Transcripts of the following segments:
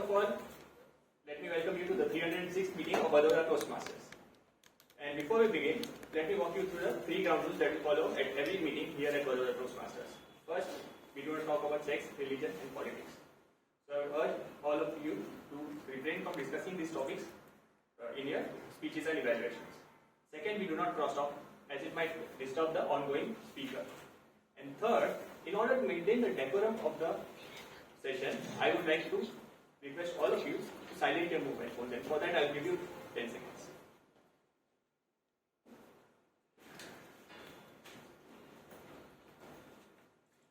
of all, let me welcome you to the 306th meeting of Vadodara Toastmasters. And before we begin, let me walk you through the 3 ground rules that we follow at every meeting here at Vadodara Toastmasters. First, we do not talk about sex, religion and politics. So I would urge all of you to refrain from discussing these topics in your speeches and evaluations. Second, we do not cross talk as it might disturb the ongoing speaker. And third, in order to maintain the decorum of the session, I would like to request all of you to silence your mobile phones, and for that I will give you 10 seconds.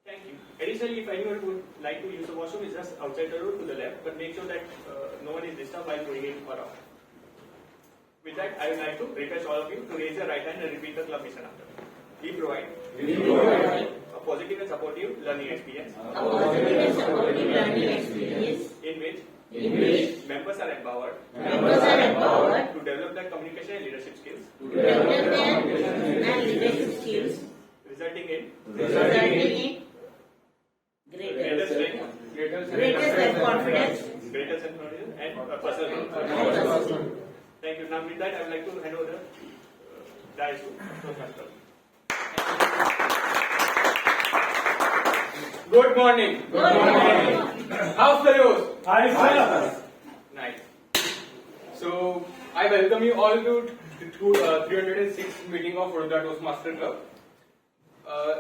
Thank you. Additionally, if anyone would like to use the washroom, it's just outside the door to the left, but make sure that no one is disturbed while going in or out. With that, I would like to request all of you to raise your right hand and repeat the club mission after me. We provide a positive and supportive learning experience. In which members are empowered to develop their communication and leadership skills. Resulting in greater strength, greater self-confidence, and personal growth. Thank you. Now with that, I would like to hand over the dice to Toastmaster. Good morning. How's the news? Nice. So I welcome you all to 306th meeting of Vadodara Toastmaster Club.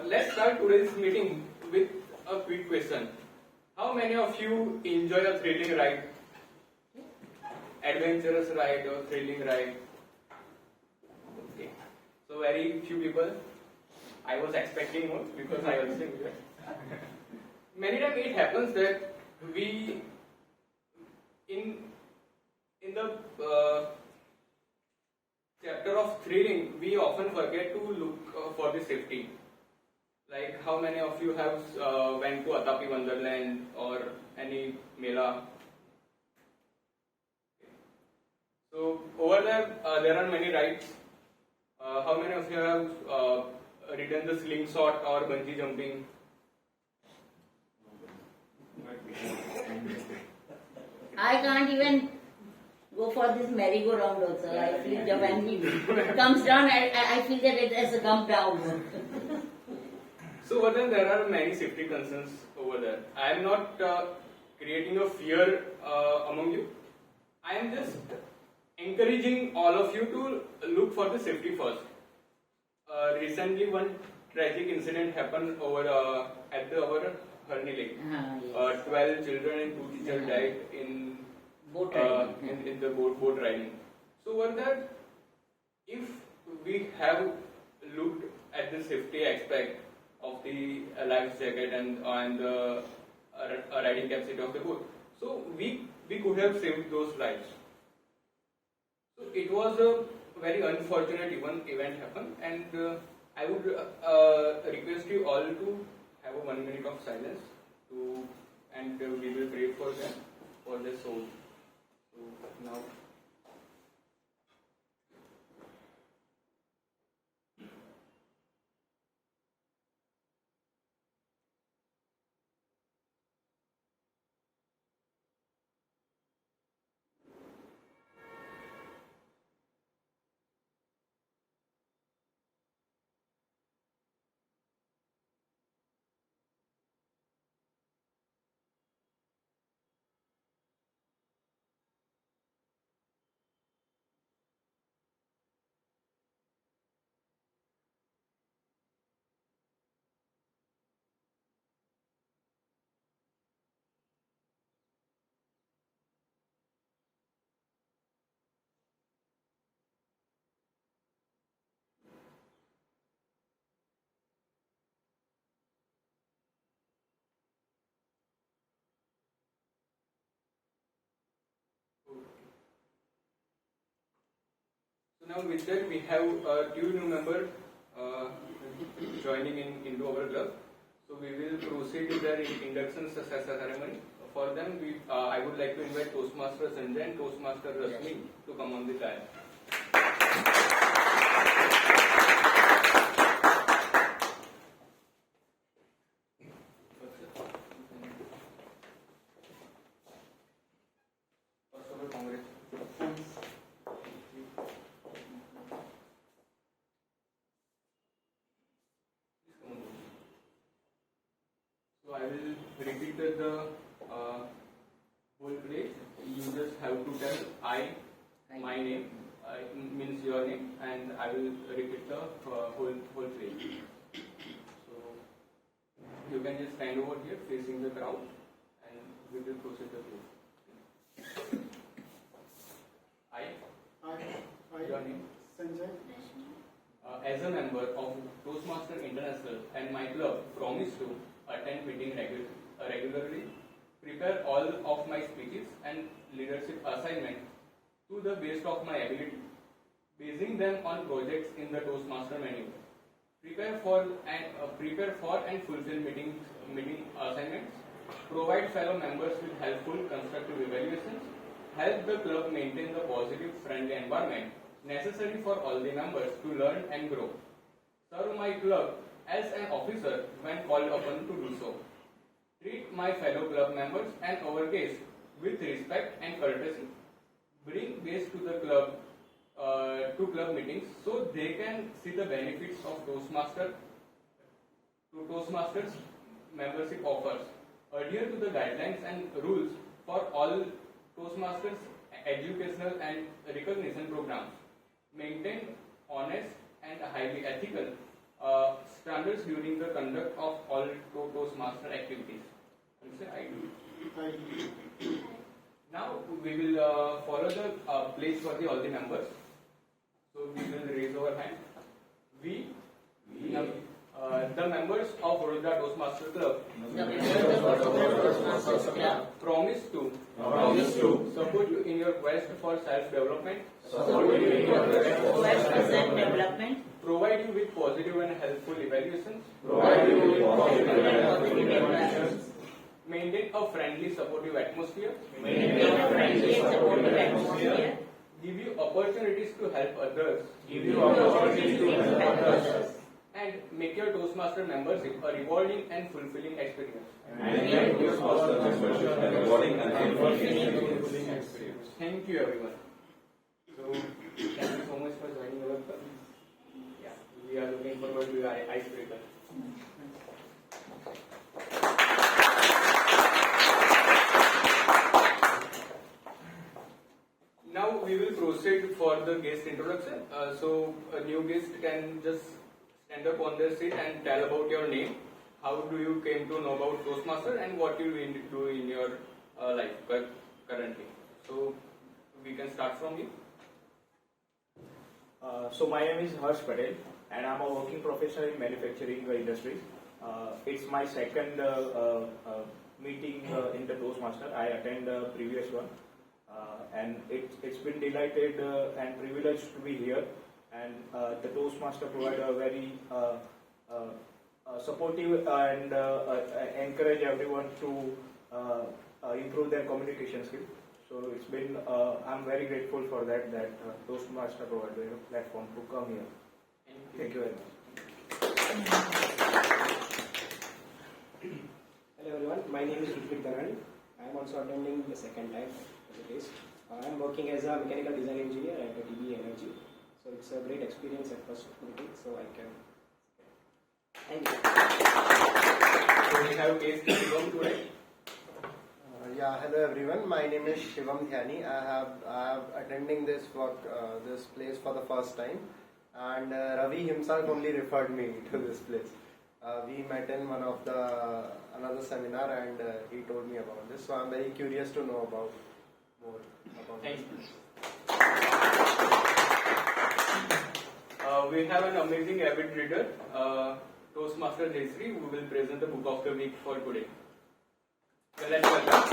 Let's start today's meeting with a quick question. How many of you enjoy a thrilling ride? Adventurous ride or thrilling ride? Okay. So very few people. I was expecting more because I also enjoy. Many times it happens that we in the chapter of thrilling, we often forget to look for the safety. Like how many of you have went to Atapi Wonderland or any Mela? So over there, there are many rides. How many of you have ridden the slingshot or bungee jumping? I can't even go for this merry-go-round also. I feel that when he comes down, I feel that it has come down. So over there are many safety concerns over there. I am not creating a fear among you. I am just encouraging all of you to look for the safety first. Recently, one tragic incident happened over at our Harni Lake. Yes. 12 children and 2 teachers died in Boat riding. in the boat riding. So over there, if we have looked at the safety aspect of the life jacket and the riding capacity of the boat, so we could have saved those lives. So it was a very unfortunate event happened, and I would request you all to have a 1 minute of silence and we will pray for them, for their soul. So now. So now with that we have two new members joining into our club. So we will proceed with their induction ceremony. For them, I would like to invite Toastmaster Sanjay and Toastmaster Rasmi to come on the dais. will repeat the whole phrase. You just have to tell my name, means your name, and I will repeat the whole phrase. So you can just stand over here facing the crowd, and we will proceed the phrase. Your name? Sanjay. As a member of Toastmaster International and my club, promise to attend meeting regularly, prepare all of my speeches and leadership assignments to the best of my ability, basing them on projects in the Toastmaster manual. Prepare for and fulfill meeting assignments. Provide fellow members with helpful constructive evaluations. Help the club maintain the positive, friendly environment necessary for all the members to learn and grow. Serve my club as an officer when called upon to do so. Treat my fellow club members and our guests with respect and courtesy. Bring guests to the club to club meetings so they can see the benefits of Toastmasters membership offers. Adhere to the guidelines and rules for all Toastmasters educational and recognition programs. Maintain honest and highly ethical standards during the conduct of all Toastmaster activities. I do. Now we will follow the pledge for all the members. So we will raise our hand. We the members of Vadodara Toastmaster Club promise to support you in your quest for self-development, provide you with positive and helpful evaluations, maintain a friendly, supportive atmosphere, give you opportunities to help others, and make your Toastmaster membership a rewarding and fulfilling experience. Thank you, everyone. So, thank you so much for joining our club. Yeah, we are looking forward to your icebreaker. Now we will proceed for the guest introduction. So a new guest can just stand up on their seat and tell about your name. How do you came to know about Toastmaster and what you do in your life currently? So we can start from you. So my name is Harsh Patel and I'm a working professional in manufacturing industry. It's my second meeting in the Toastmaster. I attend the previous one and it's been delighted and privileged to be here. And the Toastmaster provide a very supportive and encourage everyone to improve their communication skills. So it's been, I'm very grateful for that Toastmaster provided a platform to come here. Thank you very much. Hello everyone, my name is Rutvik Dhanani. I am also attending the second time as a guest. I am working as a mechanical design engineer at DB Energy. So it's a great experience at first meeting, so I can. Thank you. So we have guest Shivam today. Hello everyone. My name is Shivam Dhyani. I have attending this place for the first time, and Ravi himself only referred me to this place. We met in one of another seminar, and he told me about this. So I'm very curious to know more about Thank this. you. We have an amazing avid reader, Toastmaster Jayashree, who will present the book of the week for today. Well, let's welcome.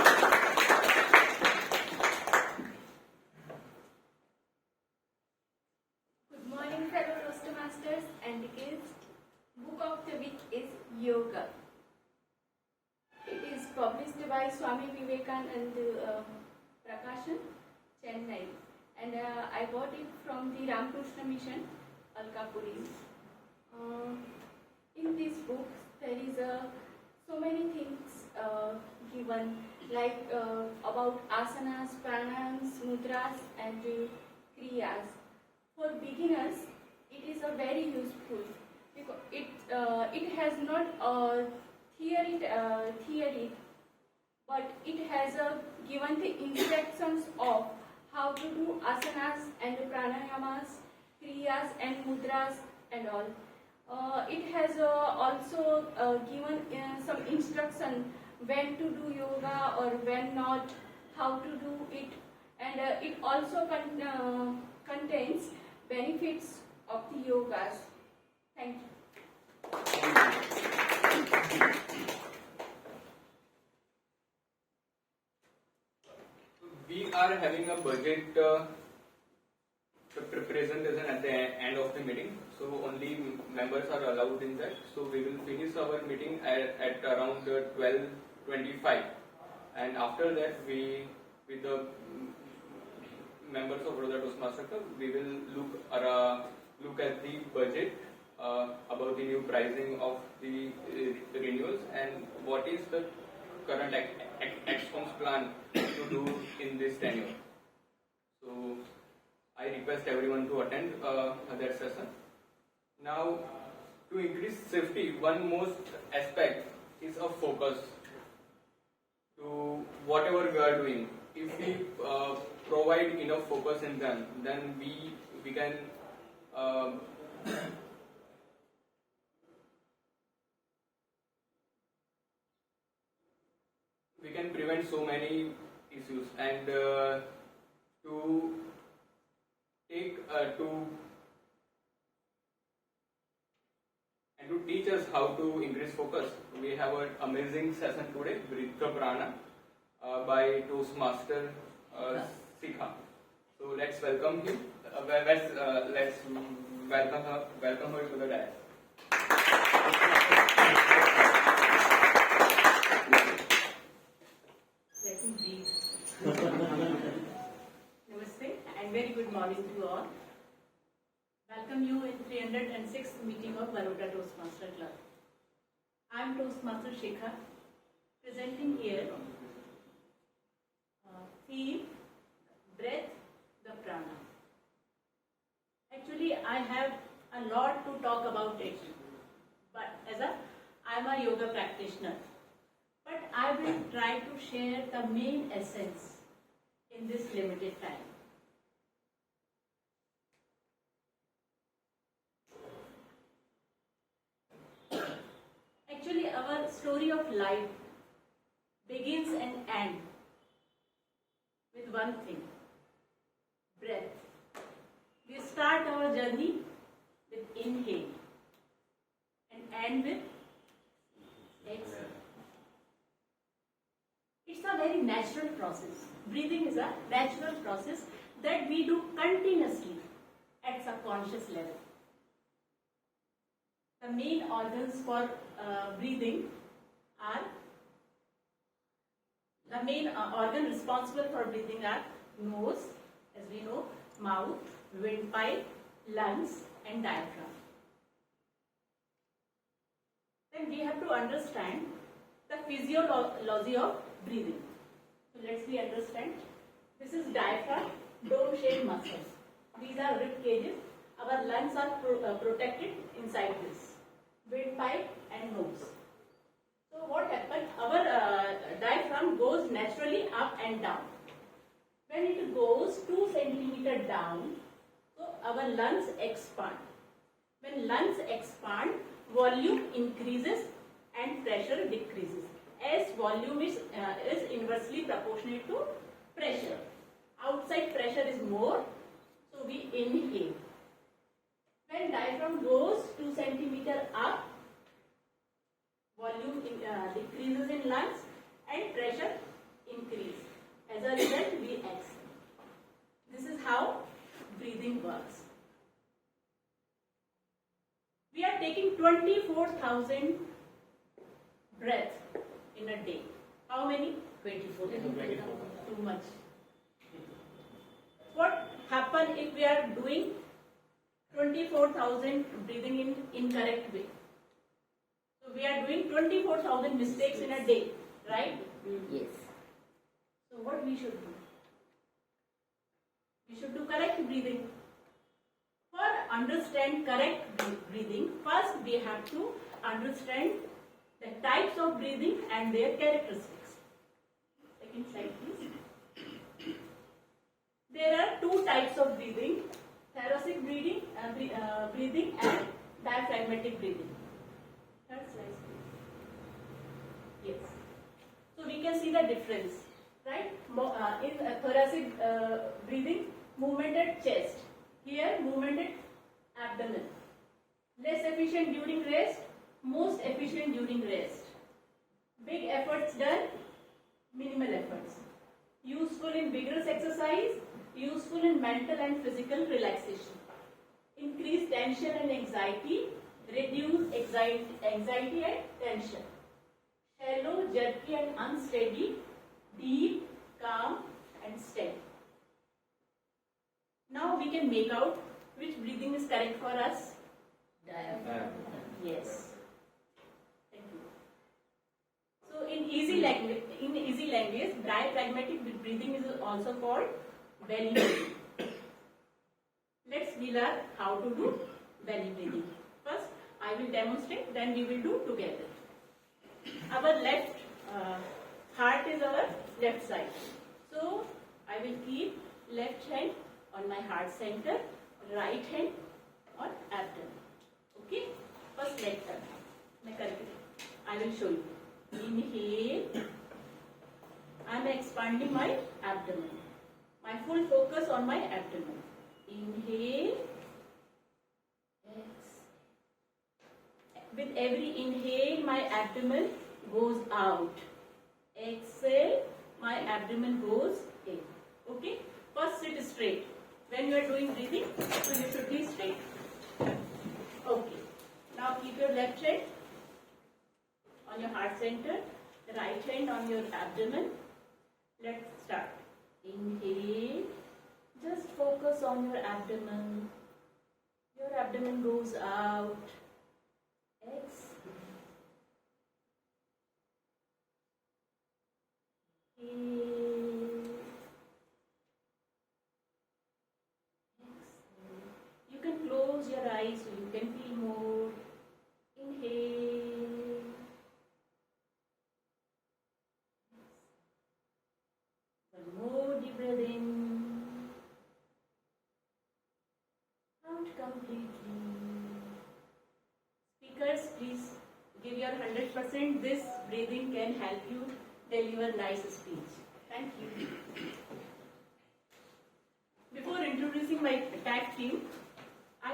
Good morning, fellow Toastmasters and guests. Book of the week is Yoga. It is published by Swami Vivekananda Prakashan, Chennai, and I got it from the Ramakrishna Mission, Alkapuri. In this book, there is so many things given, like about asanas, pranayams, mudras, and kriyas. For beginners, it is a very useful because it has not theory, but it has given the instructions of how to do asanas and pranayamas, kriyas and mudras and all. It has also given some instruction when to do yoga or when not, how to do it, and it also contains benefits of the yogas. Thank you. We are having a budget presentation at the end of the meeting, so only members are allowed in that. So we will finish our meeting at around 12:25, and after that we, with the members of Baroda Toastmaster Club, we will look at the budget about the new pricing of the renewals and what is the current ExCom's plan to do in this tenure. So I request everyone to attend that session. Now, to increase safety, one most aspect is a focus to whatever we are doing. If we provide enough focus in them, then we can we can prevent so many issues, and to take to teach us how to increase focus, we have an amazing session today with Prana by Toastmaster Sikha. So let's welcome him. Let's welcome her to the dais. Let me breathe. Namaste and very good morning to you all. Welcome you in 306th meeting of Baroda Toastmaster Club. I am Toastmaster Shikha, presenting here theme Breath the Prana. Actually, I have a lot to talk about it, but I am a yoga practitioner. But I will try to share the main essence in this limited time. Actually, our story of life begins and ends with one thing: breath. We start our journey with inhale and end with exhale. It's a very natural process. Breathing is a natural process that we do continuously at subconscious level. The main organs for breathing are, the main organ responsible for breathing are nose, as we know, mouth, windpipe, lungs and diaphragm. Then we have to understand the physiology of breathing. So let's understand. This is diaphragm, dome-shaped muscles. These are rib cages. Our lungs are protected inside this. Windpipe and nose. So what happens? Our diaphragm goes naturally up and down. When it goes 2 centimeters down, so our lungs expand. When lungs expand, volume increases and pressure decreases. As volume is inversely proportionate to pressure. Outside pressure is more, so we inhale. When diaphragm goes 2 centimeters up, volume decreases in lungs and pressure increases. As a result, we exhale. This is how breathing works. We are taking 24,000 breaths in a day. How many? 24. Too much. What happens if we are doing 24,000 breathing in incorrect way? So we are doing 24,000 mistakes in a day, right? Yes. So what we should do? We should do correct breathing. For understand correct breathing, first we have to understand the types of breathing and their characteristics. Second slide, please. There are two types of breathing: thoracic breathing, breathing and diaphragmatic breathing. Third slide, please. Yes. So we can see the difference, right? In thoracic breathing, movement at chest. Here, movement at abdomen. Less efficient during rest, most efficient during rest. Big efforts done, minimal efforts. Useful in vigorous exercise, useful in mental and physical relaxation. Increase tension and anxiety, reduce anxiety and tension. Shallow, jerky and unsteady, deep, calm and steady. Now we can make out which breathing is correct for us. Diaphragm. Yes. Thank you. So in easy language, diaphragmatic breathing is also called belly breathing. Let's learn how to do belly breathing. First, I will demonstrate, then we will do together. Our left heart is our left side. So I will keep left hand on my heart center, right hand on abdomen. Okay? First leg turn. I will show you. Inhale. I am expanding my abdomen. My full focus on my abdomen. Inhale. Exhale. With every inhale, my abdomen goes out. Exhale, my abdomen goes in. Okay? First sit straight. When you are doing breathing, so you should be straight. Okay. Now keep your left hand on your heart center, the right hand on your abdomen. Let's start. Inhale. Just focus on your abdomen. Your abdomen goes out. Exhale. Inhale. Exhale. You can close your eyes so you can feel more. Inhale. One more deep breath in. Out completely. Speakers, please give your 100%. This breathing can help you deliver nice speech. Thank you. Before introducing my tag team, I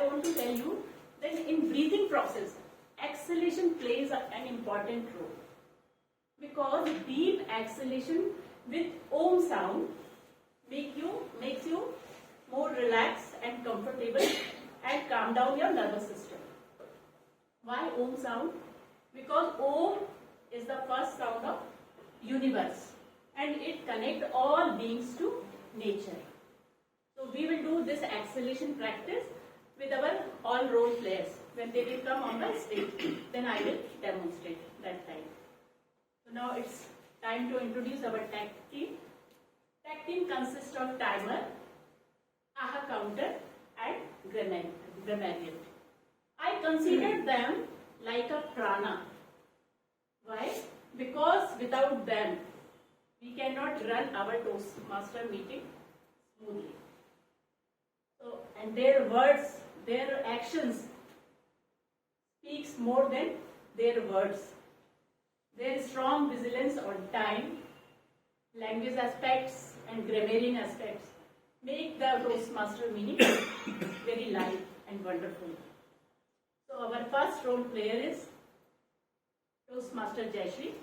want to tell you that in breathing process, exhalation plays an important role. Because deep exhalation with Om sound makes you more relaxed and comfortable and calm down your nervous system. Why Om sound? Because Om is the first sound of universe and it connects all beings to nature. So we will do this exhalation practice with our all role players. When they will come on the stage, then I will demonstrate that time. So now it's time to introduce our tag team. Tag team consists of timer, aha counter and grammarian. I consider them like a prana. Why? Because without them, we cannot run our Toastmaster meeting smoothly. So, and their words, their actions speaks more than their words. Their strong vigilance on time, language aspects and grammarian aspects make the Toastmaster meeting very live and wonderful. So our first role player is Toastmaster Jayashree.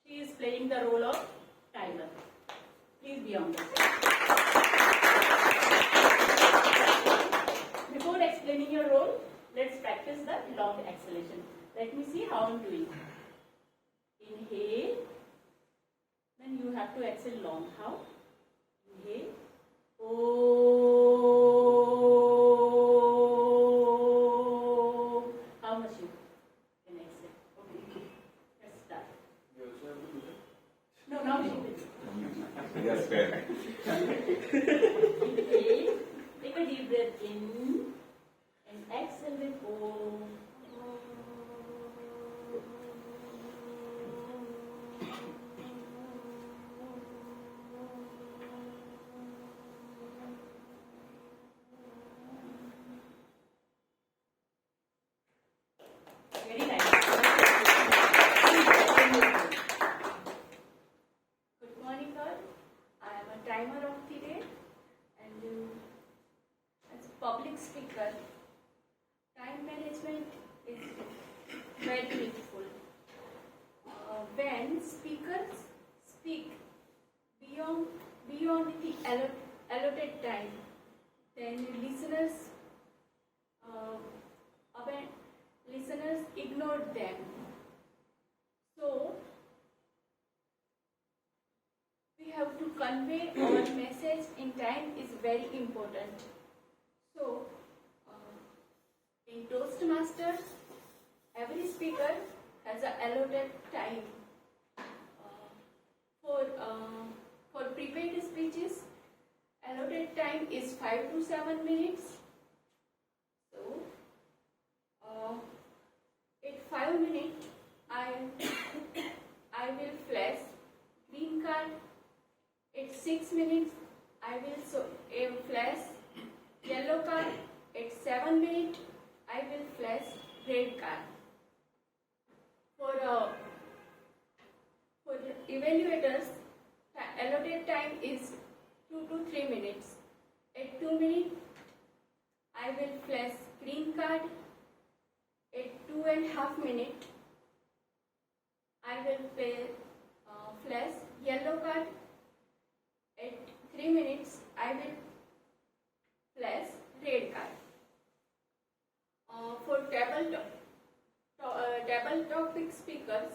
She is playing the role of timer. Please be on the stage. Before explaining your role, let's practice the long exhalation. Let me see how I'm doing. Inhale. Then you have to exhale long. How? Inhale. Oh. How much you can exhale? Okay. Let's start. You also have to do that. No, now she will. Yes, fair. Inhale. Take a deep breath in and exhale with O. timer of the day, and as a public speaker, time management is very needful. When speakers speak beyond the allotted time, then listeners ignore them. So we have to convey our message in time is very important. So in Toastmasters, every speaker has an allotted time. For prepaid speeches, allotted time is 5 to 7 minutes. So, at 5 minutes, I will flash green card. At 6 minutes, I will flash yellow card. At 7 minutes, I will flash red card. For the evaluators, allotted time is 2 to 3 minutes. At 2 minutes, I will flash green card. At 2.5 minutes, I will flash yellow card. At 3 minutes, I will flash red card. For table topic speakers,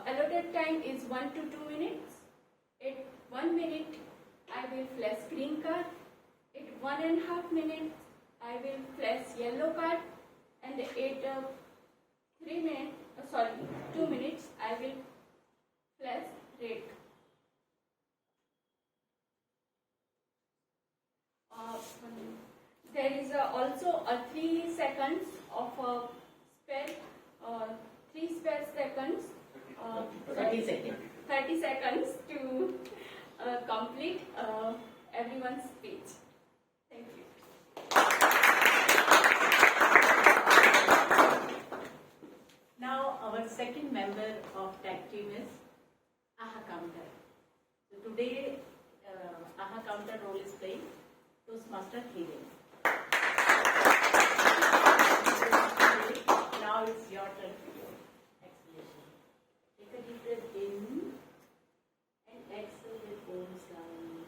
allotted time is 1 to 2 minutes. At 1 minute, I will flash green card. At 1.5 minutes, I will flash yellow card. And at 2 minutes, I will flash red. There is also a 3 seconds of spare, 3 spare seconds. 30 seconds. 30 seconds to complete everyone's speech. Thank you. Now our second member of tag team is AHA Counter. So today AHA Counter role is playing Toastmaster Hidden. Now it's your turn for explanation. Take a deep breath in and exhale with Om Shanti.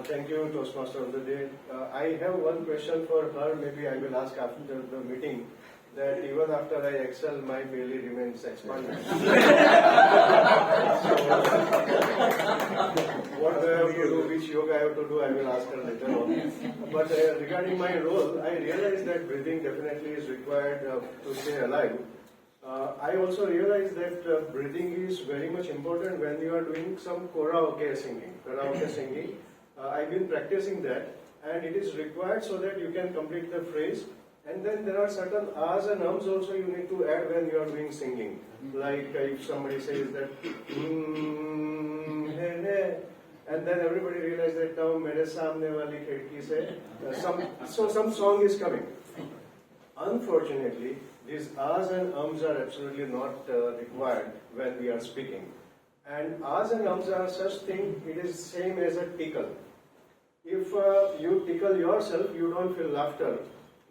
Thank you, Toastmaster of the Day. I have one question for her. Maybe I will ask after the meeting. That even after I excel, my belly remains expanded. What do I have to do? Which yoga I have to do? I will ask her later on. But regarding my role, I realize that breathing definitely is required to stay alive. I also realize that breathing is very much important when you are doing some karaoke singing. I've been practicing that, and it is required so that you can complete the phrase. And then there are certain ahs and ums also you need to add when you are doing singing. Like if somebody says that, and then everybody realizes that now mere samne wali khidki se, some song is coming. Unfortunately, these ahs and ums are absolutely not required when we are speaking. And ahs and ums are such thing, it is same as a tickle. If you tickle yourself, you don't feel laughter.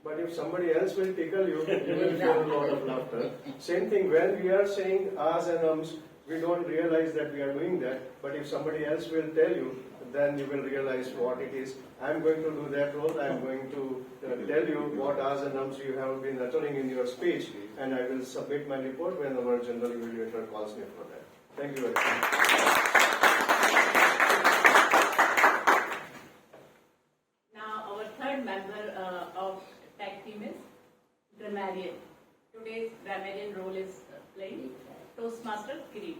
But if somebody else will tickle you, you will feel a lot of laughter. Same thing, when we are saying ahs and ums, we don't realize that we are doing that. But if somebody else will tell you, then you will realize what it is. I am going to do that role. I am going to tell you what ahs and ums you have been uttering in your speech, and I will submit my report when our general evaluator calls me for that. Thank you very much. Now our third member of tag team is grammarian. Today's grammarian role is playing Toastmaster Kirit.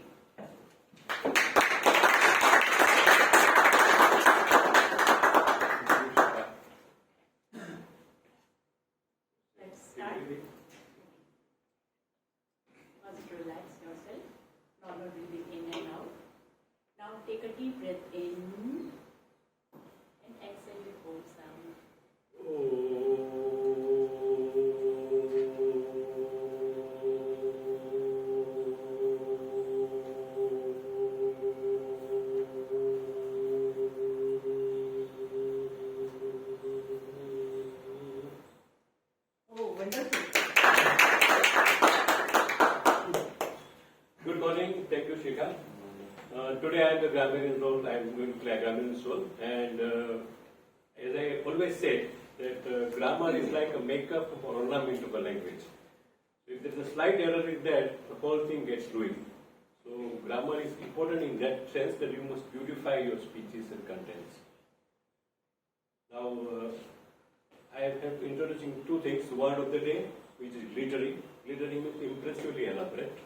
Let's start. Must relax your normal breathing in and out. Now take a deep breath in and exhale with whole sound. Oh, wonderful. Good morning, thank you, Shikha. Today I am the grammarian role, I am going to play a grammarian role, and as I always say, that grammar is like a makeup or ornament of a language. If there is a slight error in that, the whole thing gets ruined. So grammar is important in that sense that you must beautify your speeches and contents. Now, I have introducing two things. Word of the day, which is glittery. Glittery means impressively elaborate.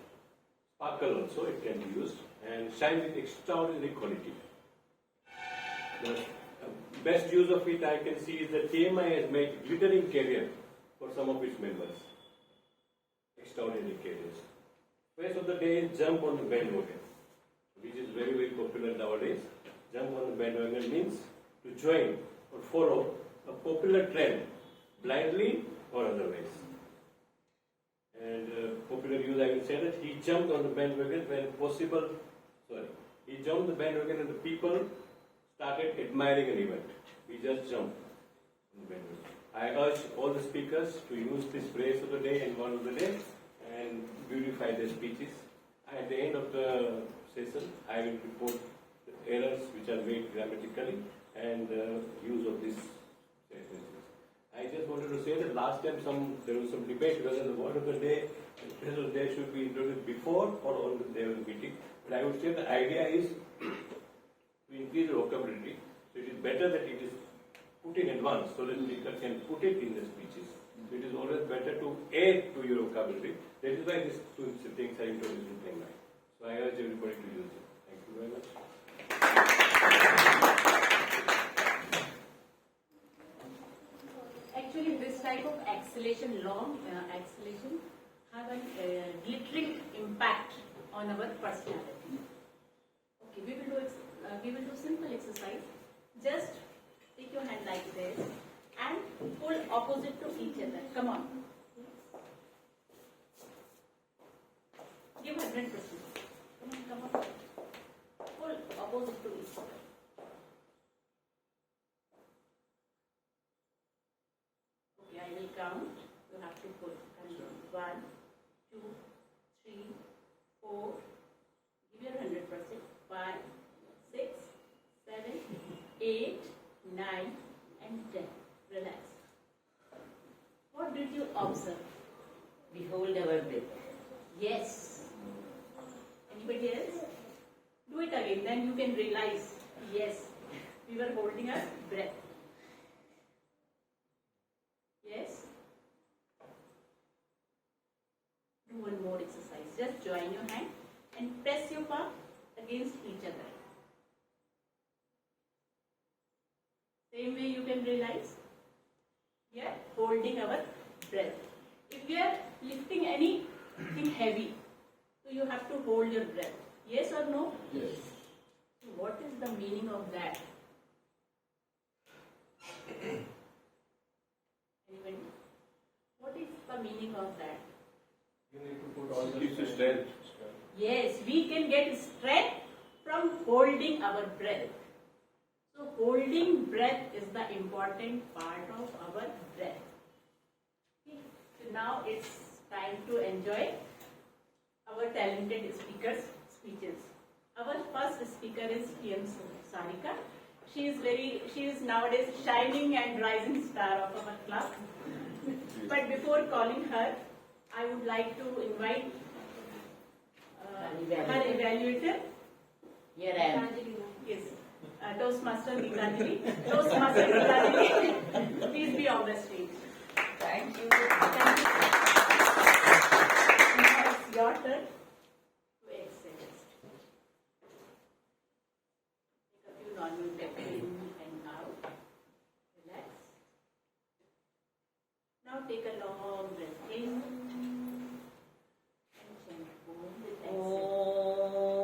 Sparkle also, it can be used. And shine with extraordinary quality. The best use of it I can see is that TMI has made glittering career for some of its members. Extraordinary careers. Phrase of the day is jump on the bandwagon, which is very, very popular nowadays. Jump on the bandwagon means to join or follow a popular trend, blindly or otherwise. And popular use, I will say that he jumped on the bandwagon when possible. He jumped the bandwagon and the people started admiring an event. He just jumped on the bandwagon. I urge all the speakers to use this phrase of the day and word of the day and beautify their speeches. At the end of the session, I will report the errors which are made grammatically and use of this sentences. I just wanted to say that last time there was some debate whether the word of the day and phrase of the day should be introduced before or on the day of the meeting. But I would say the idea is to increase the vocabulary. So it is better that it is put in advance so that speaker can put it in the speeches. So it is always better to add to your vocabulary. That is why these two things are introduced in plain language. So I urge everybody to use it. Thank you very much. Actually, this type of acceleration, long acceleration, have a glittering impact on our personality. Okay, we will do simple exercise. Just take your hand like this and pull opposite to each other. Come on. Give 100%. Come on. Pull opposite to each other. Okay, I will count. You have to pull. 1, 2, 3, 4. Give your 100%. 5, 6, 7, 8, 9, and 10. Relax. What did you observe? Behold our breath. Yes. Anybody else? Do it again, then you can realize, yes, we were holding our breath. Yes? Do one more exercise. Just join your hand and press your palm against each other. Same way you can realize we are holding our breath. If we are lifting anything heavy, so you have to hold your breath. Yes or no? Yes. So what is the meaning of that? Anybody? What is the meaning of that? You need to put all the strength. Yes, we can get strength from holding our breath. So holding breath is the important part of our breath. Okay. So now it's time to enjoy our talented speakers' speeches. Our first speaker is PM Sarika. She is nowadays shining and rising star of our club. But before calling her, I would like to invite her evaluator. Here I am. Yes, Toastmaster Gitanjali. Toastmaster Gitanjali, please be on the stage. Thank you. Thank you. Now it's your turn to exhale. Take a few normal breaths in and out. Relax. Now take a long breath in and gently hold with exhale.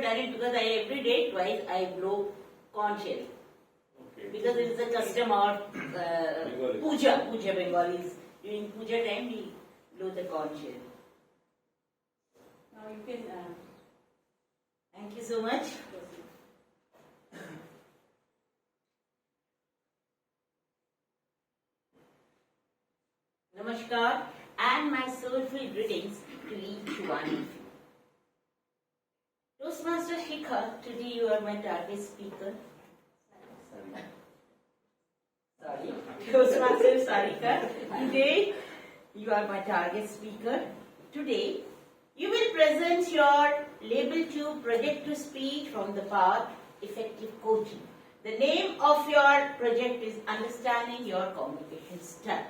understand it because every day twice I blow corn shell. Okay. Because it is a custom of Bengalis. puja Bengalis. During puja time we blow the corn shell. Now you can Thank you so much. proceed. Namaskar and my soulful greetings to each one of you. Toastmaster Shikha, today you are my target speaker. Sorry. Toastmaster Sarika, today you are my target speaker. Today you will present your Label 2 project to speech from the path Effective Coaching. The name of your project is Understanding Your Communication Style.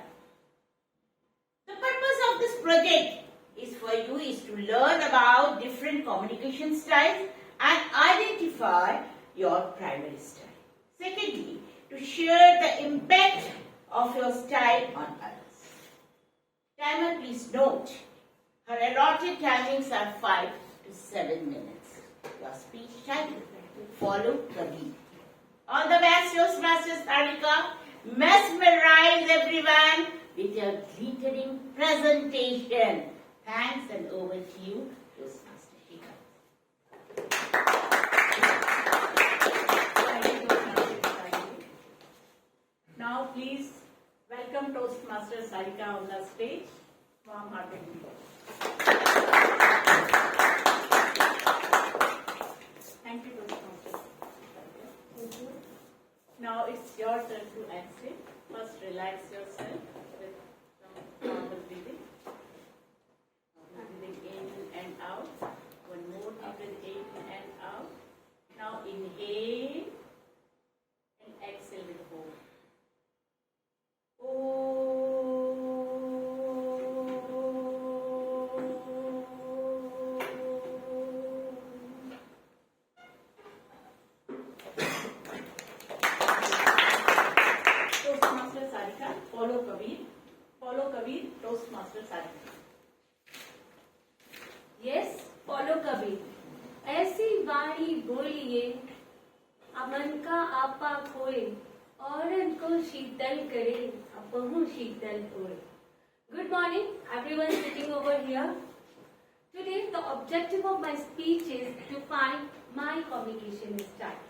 The purpose of this project is for you is to learn about different communication styles and identify your primary style. Secondly, to share the impact of your style on others. Timer, please note, her allotted timings are 5 to 7 minutes. Your speech time, follow the lead. All the best, Toastmasters Sarika. Mesmerize everyone with your glittering presentation. Thanks and over to you, Toastmaster Shikha. Thank you, Toastmaster Sarika. Now please welcome Toastmaster Sarika on the stage. Warm hearted Thank you, Toastmaster Sarika. Now it's your turn to exit. First relax yourself with some normal breathing. Breathing in and out. One more deep breath in and out. Now inhale and exhale with hope. Toastmaster Sarika, follow Kabir. Follow Kabir, Toastmaster Sarika. Yes, follow Kabir. ऐसी वाणी बोलिए, अमन का आपा खोए, औरन को शीतल करे, अपहु शीतल होए. Good morning, everyone sitting over here. Today, the objective of my speech is to find my communication style.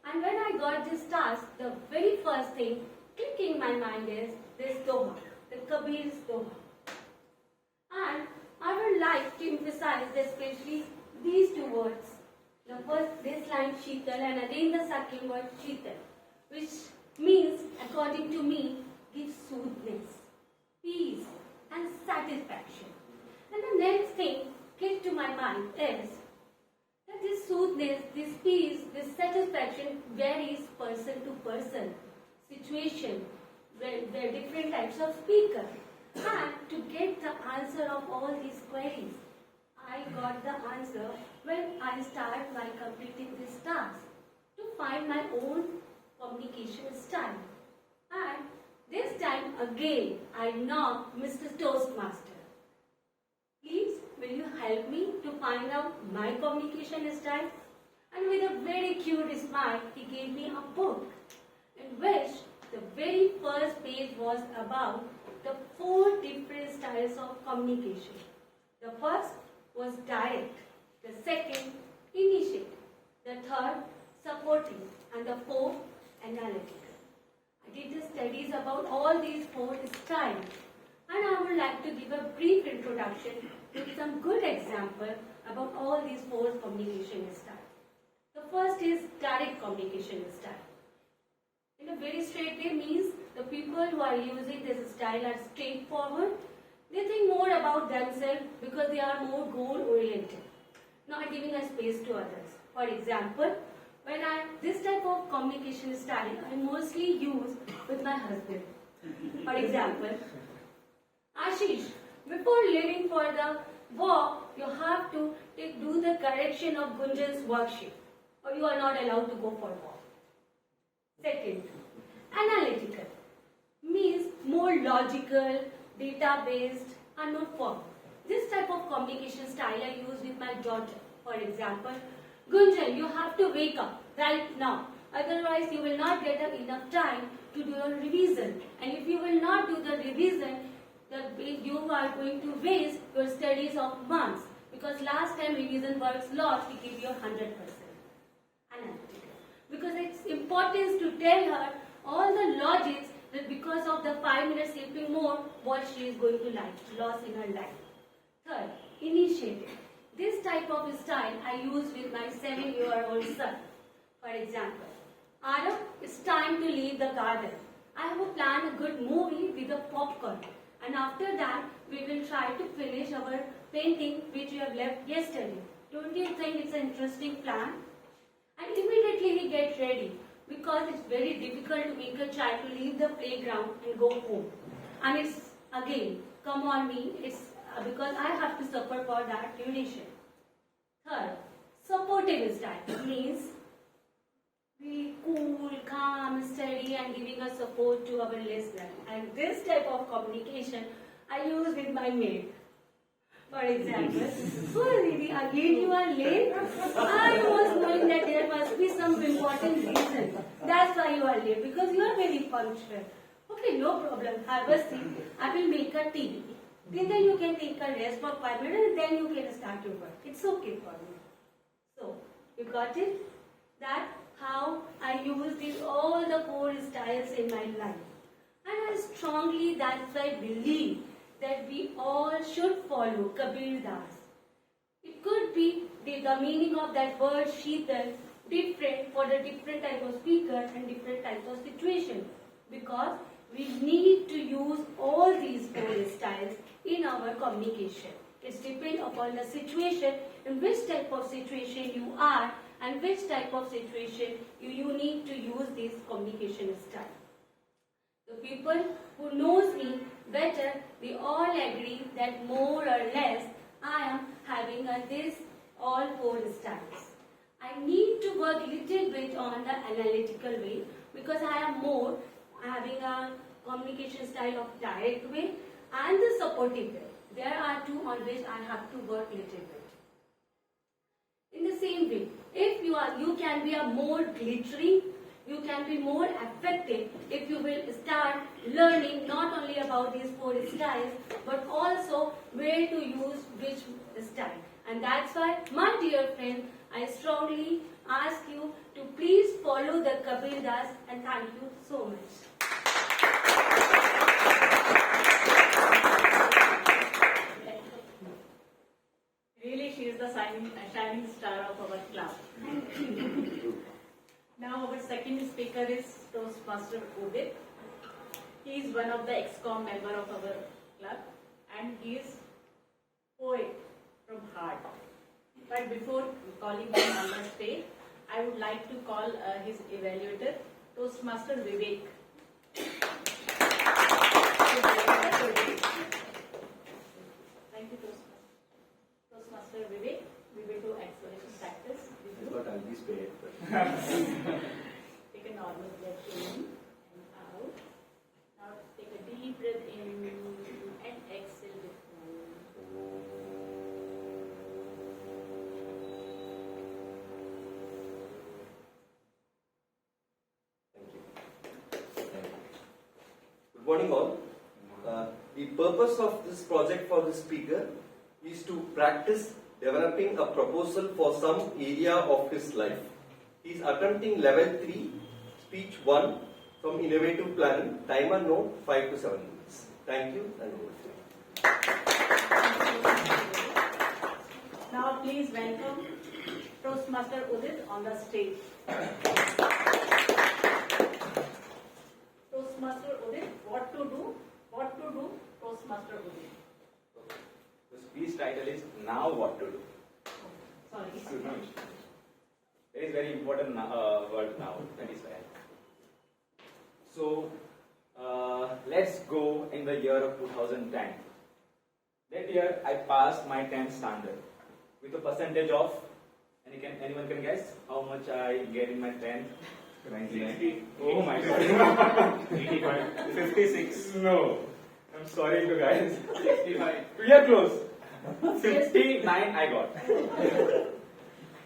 And when I got this task, the very first thing clicking in my mind is this Doha, the Kabir's Doha. And I would like to emphasize especially these two words. The first, this line Sheetal, and again the second word Sheetal, which means, according to me, gives soothness, peace, and satisfaction. And the next thing clicked to my mind is that this soothness, this peace, this satisfaction varies person to person, situation, where different types of speaker. And to get the answer of all these queries, I got the answer when I started by completing this task to find my own communication style. And this time again, I knocked Mr. Toastmaster. Please, will you help me to find out my communication style? And with a very cute smile, he gave me a book in which the very first page was about the 4 different styles of communication. The first was direct, the second, initiate, the third, supporting, and the fourth, analytical. I did the studies about all these 4 styles, and I would like to give a brief introduction with some good example about all these 4 communication styles. The first is direct communication style. In a very straight way means the people who are using this style are straightforward. They think more about themselves because they are more goal oriented, not giving a space to others. For example, when this type of communication style I mostly use with my husband. For example, Ashish, before leaving for the walk, you have to do the correction of Gunjan's worksheet, or you are not allowed to go for walk. Second, analytical means more logical, data-based, and not formal. This type of communication style I use with my daughter. For example, Gunjan, you have to wake up right now. Otherwise, you will not get enough time to do your revision. And if you will not do the revision, you are going to waste your studies of months. Because last time revision works lot, we give you 100%. Analytical. Because it's important to tell her all the logics that because of the 5 minutes sleeping more, what she is going to loss in her life. Third, initiative. This type of style I use with my 7-year-old son. For example, Arav, it's time to leave the garden. I have planned a good movie with a popcorn. And after that, we will try to finish our painting which we have left yesterday. Don't you think it's an interesting plan? And immediately he gets ready because it's very difficult to make a child to leave the playground and go home. And it's again, come on me, it's because I have to suffer for that duration. Third, supportive style means be cool, calm, steady and giving a support to our listener. And this type of communication I use with my maid. For example, oh Didi, again you are late? I was knowing that there must be some important reason. That's why you are late, because you are very punctual. Okay, no problem, have a seat. I will make a tea. Then you can take a rest for 5 minutes and then you can start your work. It's okay for me. So, you got it? That how I use these all the 4 styles in my life. And I strongly that's why believe that we all should follow Kabir Das. It could be the meaning of that word Sheetal different for the different type of speaker and different types of situation. Because we need to use all these 4 styles in our communication. It depends upon the situation, in which type of situation you are and which type of situation you need to use this communication style. The people who knows me better, they all agree that more or less I am having this all 4 styles. I need to work little bit on the analytical way because I am more having a communication style of direct way and the supportive way. There are 2 on which I have to work little bit. In the same way, if you can be a more glittery, you can be more effective if you will start learning not only about these 4 styles, but also where to use which style. And that's why, my dear friend, I strongly ask you to please follow the Kabir Das and thank you so much. Really, she is the shining star of our club. Now our second speaker is Toastmaster Udit. He is one of the ex-com member of our club and he is poet from heart. But before calling him on the stage, I would like to call his evaluator, Toastmaster Vivek. Thank you, Toastmaster Vivek. We will do exploration practice with you. But I'll be spared. Take a normal breath in and out. Now take a deep breath in and exhale with hold. Good morning all. The purpose of this project for the speaker is to practice developing a proposal for some area of his life. He is attempting level 3, speech 1 from innovative planning, timer note 5 to 7 minutes. Thank you and over to you. Now please welcome Toastmaster Udit on the stage. Toastmaster Udit, what to do? Toastmaster Udit. The speech title is Now What to Do. Sorry. There is very important word now, that is why. So, let's go in the year of 2010. That year I passed my 10th standard with a percentage of, anyone can guess how much I get in my 10th? 99. Oh my god. 85. 56. No. I'm sorry to guys. 65. We are close. 59 I got.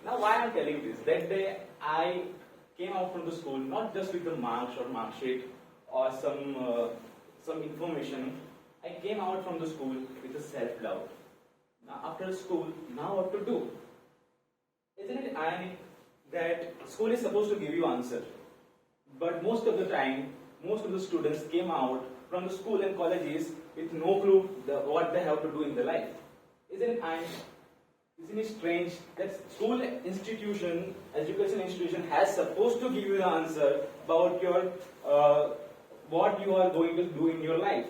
Now, why I'm telling this? That day I came out from the school not just with the marks or mark sheet or some information. I came out from the school with a self-love. Now, after school, now what to do? Isn't it ironic that school is supposed to give you answer, but most of the time, most of the students came out from the school and colleges with no clue what they have to do in their life. Isn't it strange that school institution, education institution has supposed to give you the answer about your what you are going to do in your life,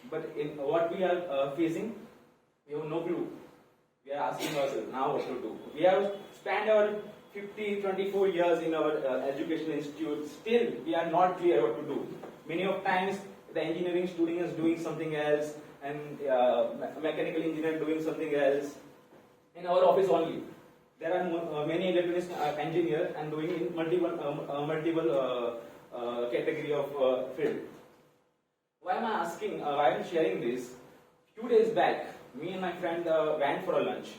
but in what we are facing, we have no clue. We are asking ourselves now what to do. We have spent our 24 years in our education institute. Still, we are not clear what to do. Many of times, the engineering student is doing something else, and mechanical engineer doing something else. In our office only, there are many electronics engineers and doing in multiple category of field. Why am I asking? Why am I sharing this? Few days back, me and my friend went for a lunch.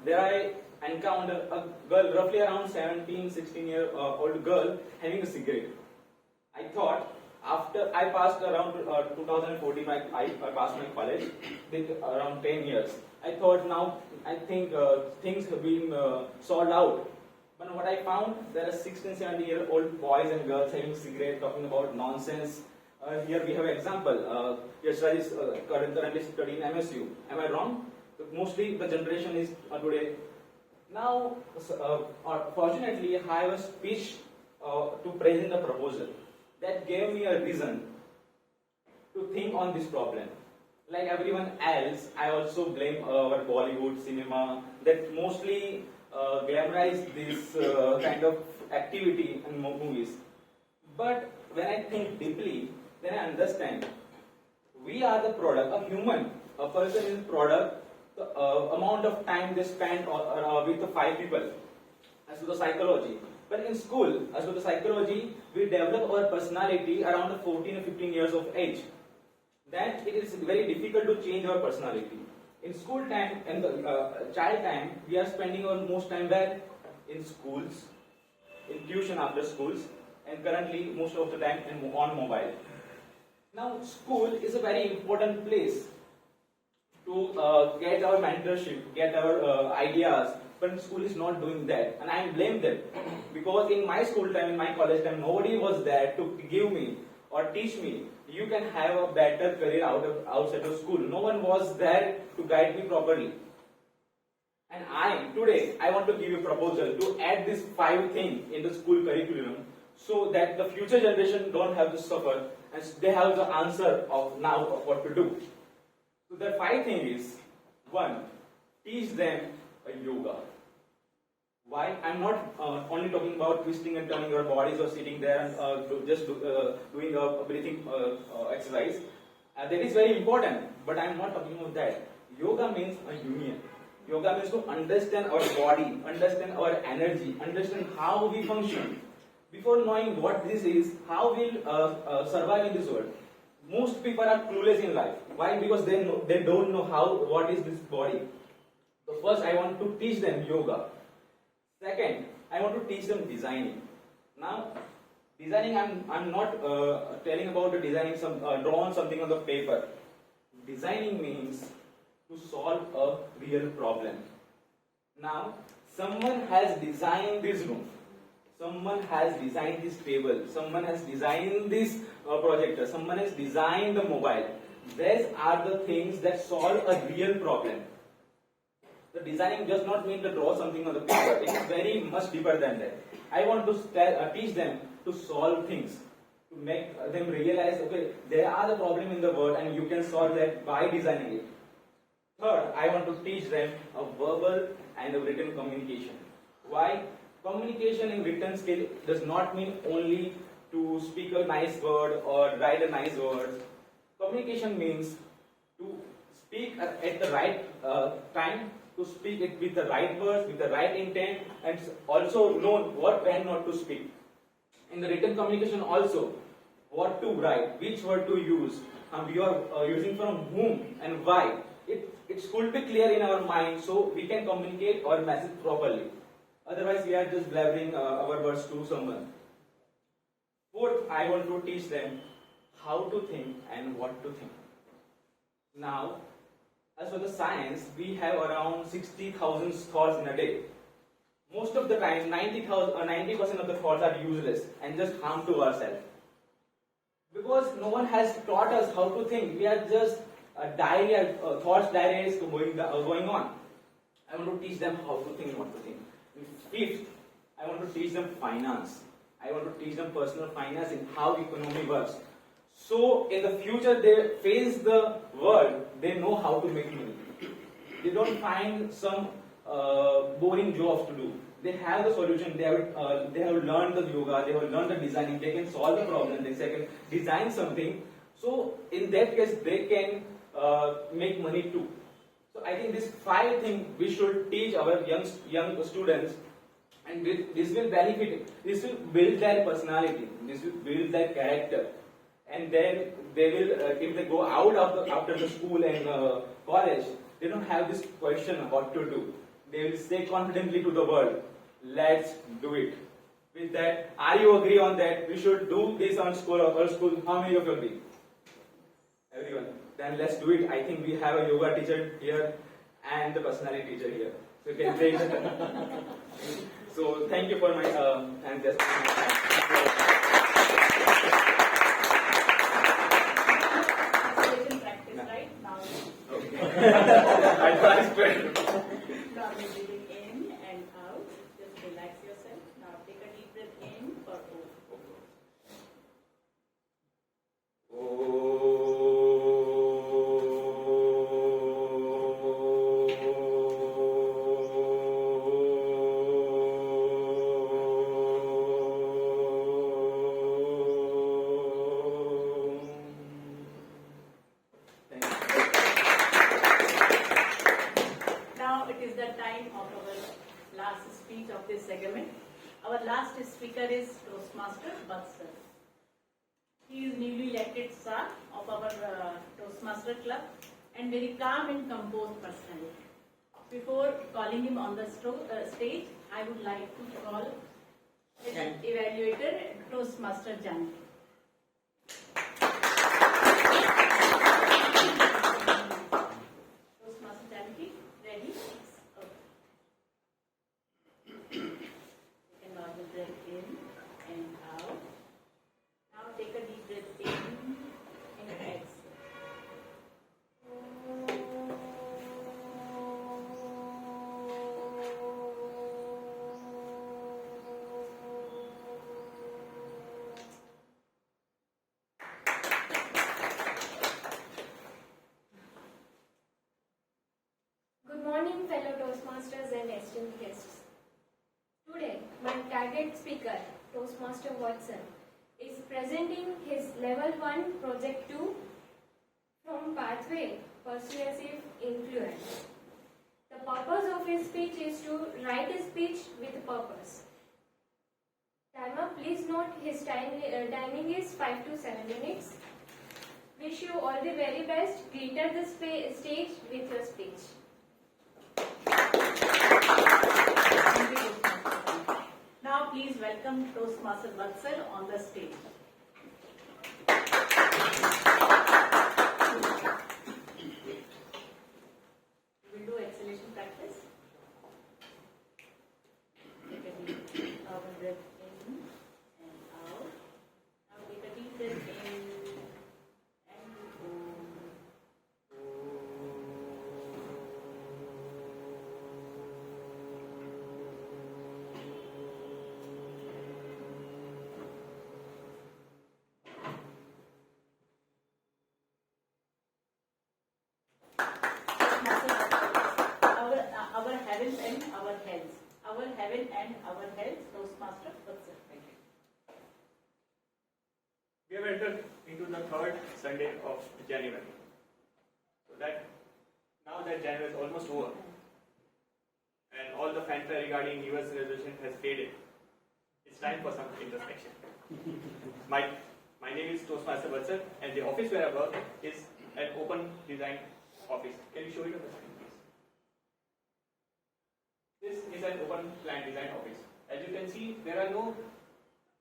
There I encountered a girl, roughly around 17, 16-year-old girl, having a cigarette. I thought, after I passed around 2014, I passed my college with around 10 years. I thought now, I think things have been solved out. But what I found, there are 16, 17-year-old boys and girls having cigarette, talking about nonsense. Here we have an example. Yashraj is currently studying MSU. Am I wrong? Mostly the generation is today. Now, fortunately, I was pitched to present the proposal. That gave me a reason to think on this problem. Like everyone else, I also blame our Bollywood cinema that mostly glamorize this kind of activity in movies. But when I think deeply, then I understand we are the product, a human, a person is product, the amount of time they spend with the 5 people. As to the psychology. But in school, as for the psychology, we develop our personality around 14 or 15 years of age. That it is very difficult to change our personality. In school time and the child time, we are spending our most time where? In schools, in tuition after schools, and currently most of the time on mobile. Now, school is a very important place to get our mentorship, get our ideas. But school is not doing that, and I blame them because in my school time, in my college time, nobody was there to give me or teach me. You can have a better career outside of school. No one was there to guide me properly. And today I want to give you a proposal to add these 5 things in the school curriculum so that the future generation don't have to suffer and they have the answer of now of what to do. So the 5 things is 1. Teach them a yoga. Why? I'm not only talking about twisting and turning your bodies or sitting there and doing a breathing exercise. That is very important, but I'm not talking about that. Yoga means a union. Yoga means to understand our body, understand our energy, understand how we function. Before knowing what this is, how we'll survive in this world. Most people are clueless in life. Why? Because they don't know what is this body. So first, I want to teach them yoga. Second, I want to teach them designing. Now, designing, I'm not telling about the designing drawing something on the paper. Designing means to solve a real problem. Now, someone has designed this room. Someone has designed this table. Someone has designed this projector. Someone has designed the mobile. These are the things that solve a real problem. The designing does not mean to draw something on the paper. It is very much deeper than that. I want to teach them to solve things, to make them realize, okay, there are the problem in the world and you can solve that by designing it. Third, I want to teach them a verbal and a written communication. Why? Communication in written skill does not mean only to speak a nice word or write a nice word. Communication means to speak at the right time, to speak it with the right words, with the right intent, and also know what when not to speak. In the written communication also, what to write, which word to use, you are using from whom and why. it should be clear in our mind so we can communicate our message properly. Otherwise, we are just blabbering our words to someone. Fourth, I want to teach them how to think and what to think. Now, as for the science, we have around 60,000 thoughts in a day. Most of the time, 90% of the thoughts are useless and just harm to ourselves. Because no one has taught us how to think. We are just thoughts diaries going on. I want to teach them how to think and what to think. Fifth, I want to teach them finance. I want to teach them personal finance and how economy works. So in the future they face the world, they know how to make money. They don't find some boring jobs to do. They have the solution. They have learned the yoga. They have learned the designing. They can solve the problem. They can design something. So in that case, they can make money too. So I think these 5 things we should teach our young students, and this will benefit. This will build their personality. This will build their character, and then they will, if they go out after the school and college, they don't have this question of what to do. They will say confidently to the world, let's do it. With that, are you agree on that? We should do this on school or our school. How many of you agree? Everyone. Then let's do it. I think we have a yoga teacher here and the personality teacher here. So you can take So thank you for my and just Practice, right? Now. okay. I thought it's great. Normally breathing in and out. Just relax yourself. Now take a deep breath in for Now it is the time of our last speech of this segment. Our last speaker is Toastmaster Batsal. He is newly elected star of our Toastmaster club and very calm and composed personality. Before calling him on the stage, I would like to call his evaluator, Toastmaster Janki. Toastmaster Janki, ready? Okay. Take a normal breath in and out. Now take a deep breath in and exhale. Good morning, fellow Toastmasters and esteemed guests. Today, my target speaker, Toastmaster Watson, is presenting his Level 1 Project 2 from Pathway Persuasive Influence. The purpose of his speech is to write a speech with purpose. Timer, please note his timing is 5 to 7 minutes. Wish you all the very best. Glitter the stage with your speech. Now please welcome Toastmaster Batsal on the stage. We will do exhalation practice. Take a deep breath in and out. Now take a deep breath in and out. Our heaven and our health. Our heaven and our health, Toastmaster Batsal. Thank you. We have entered into the 3rd Sunday of January. So that now that January is almost over and all the fanfare regarding New Year's resolution has faded, it's time for some introspection. My name is Toastmaster Batsal and the office where I work is an open design office. Can you show it on the screen, please? This is an open plan design office. As you can see, there are no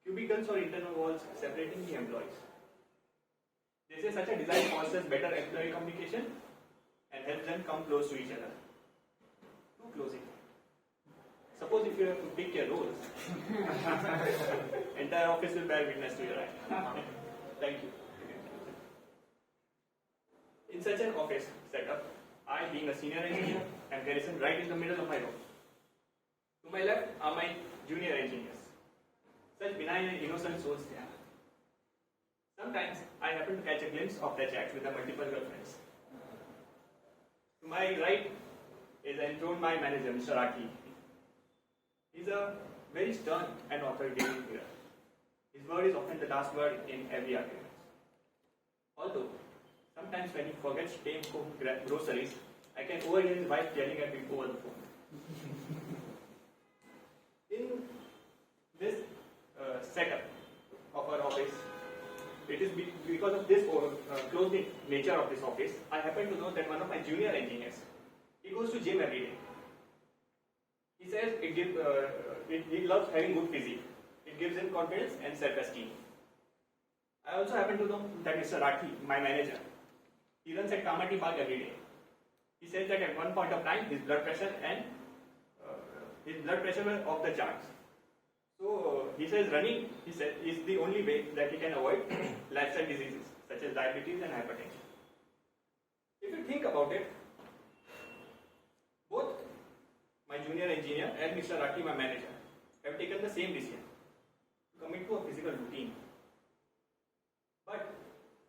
cubicles or internal walls separating the employees. This is such a design fosters better employee communication and helps them come close to each other. Too closing. Suppose if you have to pick your roles, entire office will bear witness to your act. Thank you. In such an office setup, I, being a senior engineer, am garrisoned right in the middle of my row. To my left are my junior engineers. Such benign and innocent souls they are. Sometimes I happen to catch a glimpse of their chats with their multiple girlfriends. To my right is enthroned my manager, Mr. Aki. He is a very stern and authoritative figure. His word is often the last word in every argument. Although, sometimes when he forgets to pay for groceries, I can overhear his wife yelling at him over the phone. In this setup of our office, it is because of this close-knit nature of this office, I happen to know that one of my junior engineers, he goes to gym every day. He says he loves having good physique. It gives him confidence and self-esteem. I also happen to know that Mr. Rathi, my manager, he runs at Kamati Park every day. He says that at one point of time, his blood pressure were off the charts. So he says running, he said, is the only way that he can avoid lifestyle diseases such as diabetes and hypertension. If you think about it, both my junior engineer and Mr. Rathi, my manager, have taken the same decision to commit to a physical routine. But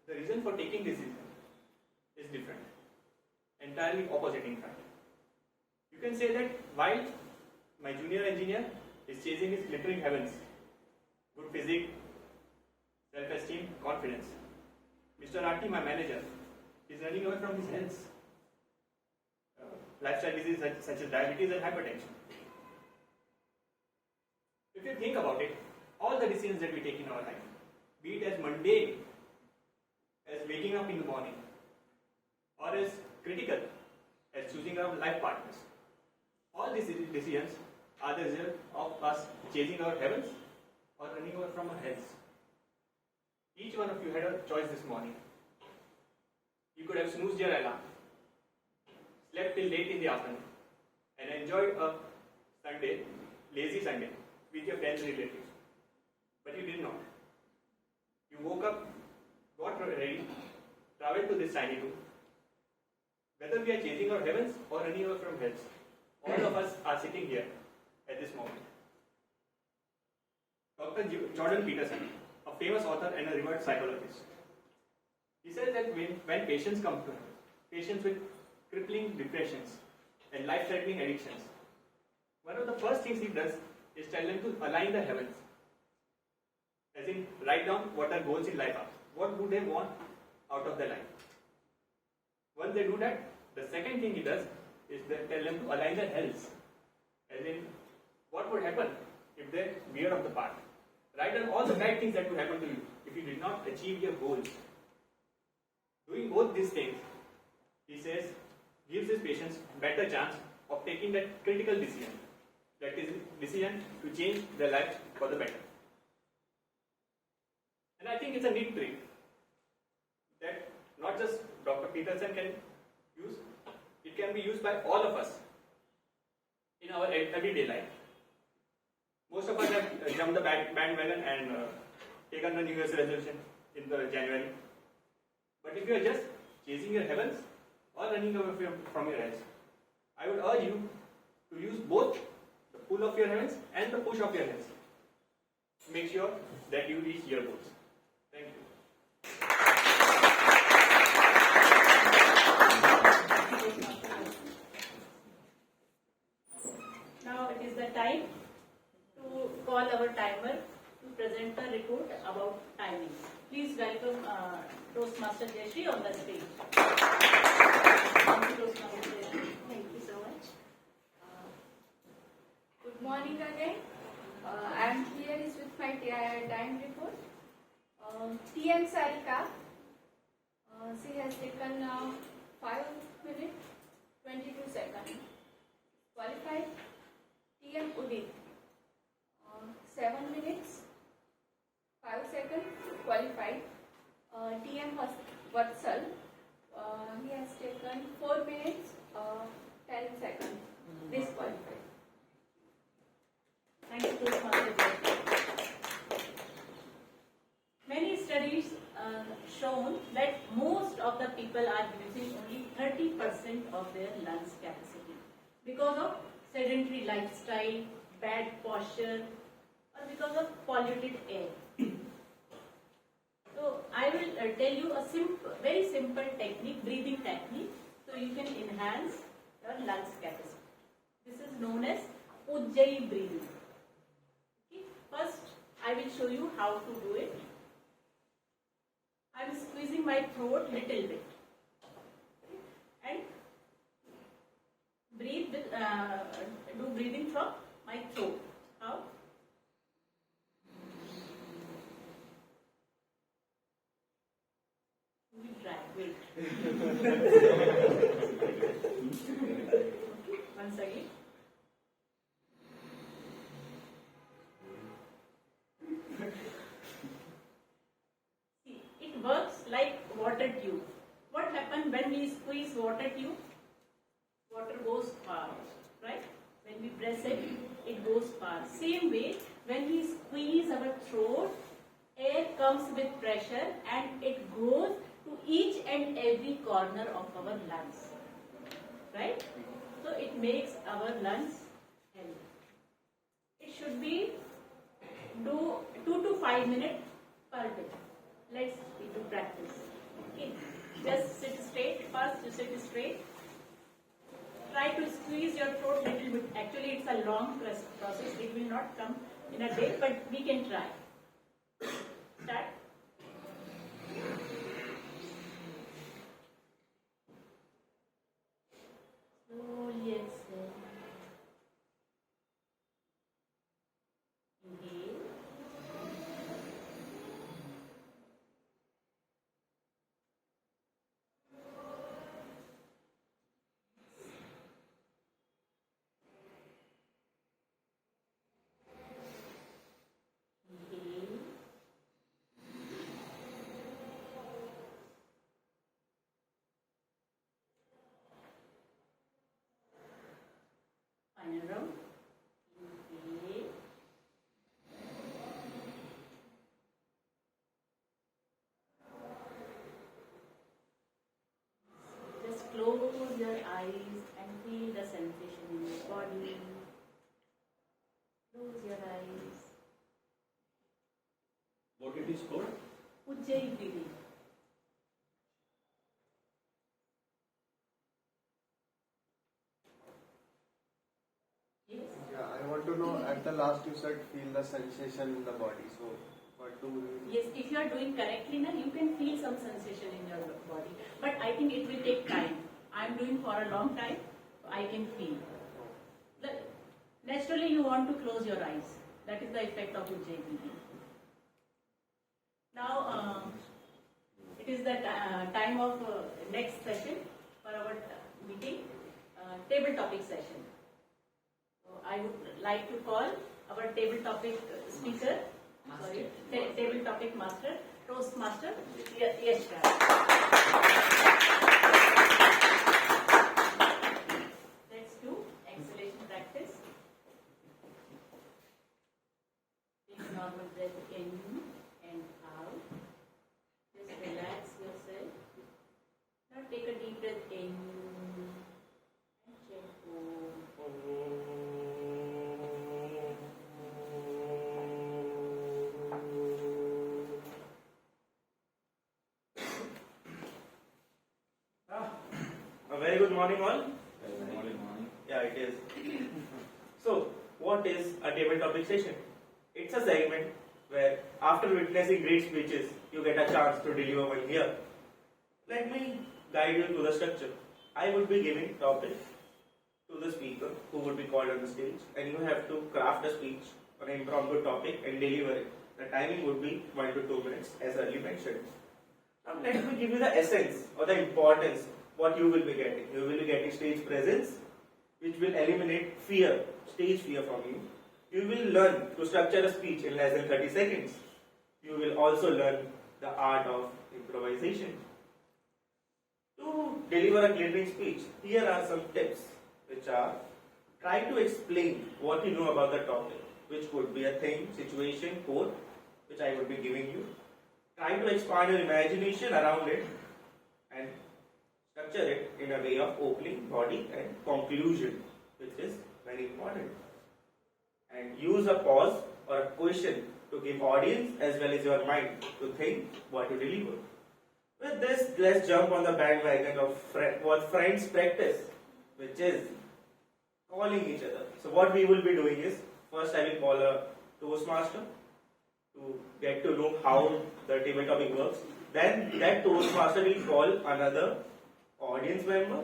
the reason for taking this decision is different, entirely opposite in fact. You can say that while my junior engineer is chasing his glittering heavens, good physique, self-esteem, confidence, Mr. Rathi, my manager, is running away from his health, lifestyle diseases such as diabetes and hypertension. If you think about it, all the decisions that we take in our life, be it as mundane as waking up in the morning, or as critical as choosing our life partners, all these decisions are the result of us chasing our heavens or running away from our health. Each one of you had a choice this morning. You could have snoozed your alarm, slept till late in the afternoon, and enjoyed a Sunday, lazy Sunday, with your friends and relatives. But you did not. You woke up, got ready, traveled to this tiny room. Whether we are chasing our heavens or running away from hells, all of us are sitting here at this moment. Dr. Jordan Peterson, a famous author and a revered psychologist, he says that when patients come to him, patients with crippling depressions and life-threatening addictions, one of the first things he does is tell them to align the heavens. As in, write down what their goals in life are. What do they want out of their life? Once they do that, the second thing he does is tell them to align their health. As in, what would happen if they veer off the path? Write down all the bad things that would happen to you if you did not achieve your goals. Doing both these things, he says, gives his patients better chance of taking that critical decision. That is, decision to change their life for the better. And I think it's a neat trick that not just Dr. Peterson can use, it can be used by all of us in our everyday life. Most of us have jumped the bandwagon and taken the New Year's resolution in the January. But if you are just chasing your heavens or running away from your heads, I would urge you to use both the pull of your heavens and the push of your heads to make sure that you reach your goals. Thank you. Now it is the time to call our timer to present a report about timing. Please welcome Toastmaster Jayashree on the stage. Thank you, Toastmaster Jayashree. Thank you so much. Good morning again. I am here is with my time report. TM Sarika, she has taken 5 seconds. Qualified TM Udit, 7 minutes, 5 seconds. Qualified TM Vatsal, he has taken 4 minutes, 10 seconds. Disqualified. Thank you, Toastmaster. Many studies shown that most of the people are using only 30% of their lungs capacity because of sedentary lifestyle, bad posture, or because of polluted air. So I will tell you a very simple technique, breathing technique, so you can enhance your lungs capacity. This is known as Ujjayi breathing. Okay. First, I will show you how to do it. I am squeezing my throat little bit and breathe with, do breathing from my throat. How? We will try. Wait. Once again. See, it works like water tube. What happens when we squeeze water tube? Water goes far, right? When we press it, it goes far. Same way, when we squeeze our throat, air comes with pressure and it goes to each and every corner of our lungs, right? So it makes our lungs healthy. It should be do 2 to 5 minutes per day. Let's do practice. Okay, just sit straight. First, you sit straight. Try to squeeze your throat little bit. Actually, it's a long process. It will not come in a day, but we can try. Start. Slowly exhale. Inhale. Inhale. Final round. Inhale. Just close your eyes and feel the sensation in your body. Close your eyes. What it is called? Ujjayi breathing. Yes. Yeah, I want to know, at the last you said feel the sensation in the body. So, what do you... Yes, if you are doing correctly now, you can feel some sensation in your body. But I think it will take time. I am doing for a long time, I can feel. Naturally, you want to close your eyes. That is the effect of Ujjayi breathing. Now, it is the time of next session for our meeting, table topic session. So I would like to call our table topic speaker, table topic master, Toastmaster, Yash Raj. Let's do exhalation practice. Take a normal breath in and out. Just relax yourself. Now take a deep breath in and check A very good morning, all. Good morning. Yeah, it is. So, what is a table topic session? It's a segment where, after witnessing great speeches, you get a chance to deliver one here. Let me guide you through the structure. I would be giving topic to the speaker who would be called on the stage, and you have to craft a speech on an impromptu topic and deliver it. The timing would be 1 to 2 minutes, as earlier mentioned. Now, let me give you the essence or the importance what you will be getting. You will be getting stage presence, which will eliminate fear, stage fear from you. You will learn to structure a speech in less than 30 seconds. You will also learn the art of improvisation. To deliver a glittering speech, here are some tips, which are: try to explain what you know about the topic, which could be a thing, situation, quote, which I would be giving you. Try to expand your imagination around it and structure it in a way of opening, body and conclusion, which is very important. And use a pause or a question to give audience as well as your mind to think what to deliver. With this, let's jump on the bandwagon of what friends practice, which is calling each other. So what we will be doing is, first I will call a Toastmaster to get to know how the debate topic works. Then that Toastmaster will call another audience member,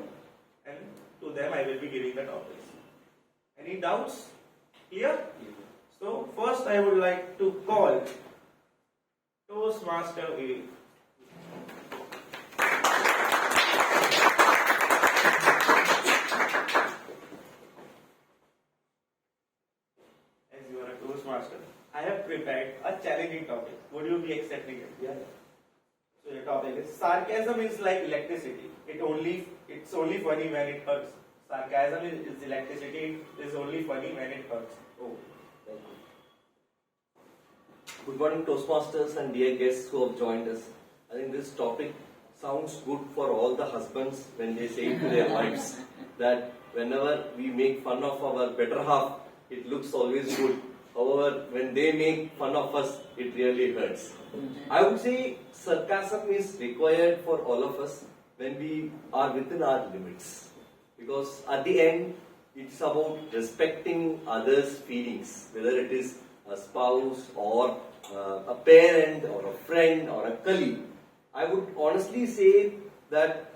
and to them I will be giving the topics. Any doubts? Clear? So first I would like to call Toastmaster Vivek. As you are a Toastmaster, I have prepared a challenging topic. Would you be accepting it? Yeah. So the topic is: sarcasm is like electricity. It's only funny when it hurts. Sarcasm is electricity. It is only funny when it hurts. Oh, thank you. Good morning, Toastmasters and dear guests who have joined us. I think this topic sounds good for all the husbands when they say to their wives that whenever we make fun of our better half, it looks always good. However, when they make fun of us, it really hurts. I would say sarcasm is required for all of us when we are within our limits. Because at the end, it's about respecting others' feelings, whether it is a spouse or a parent or a friend or a colleague. I would honestly say that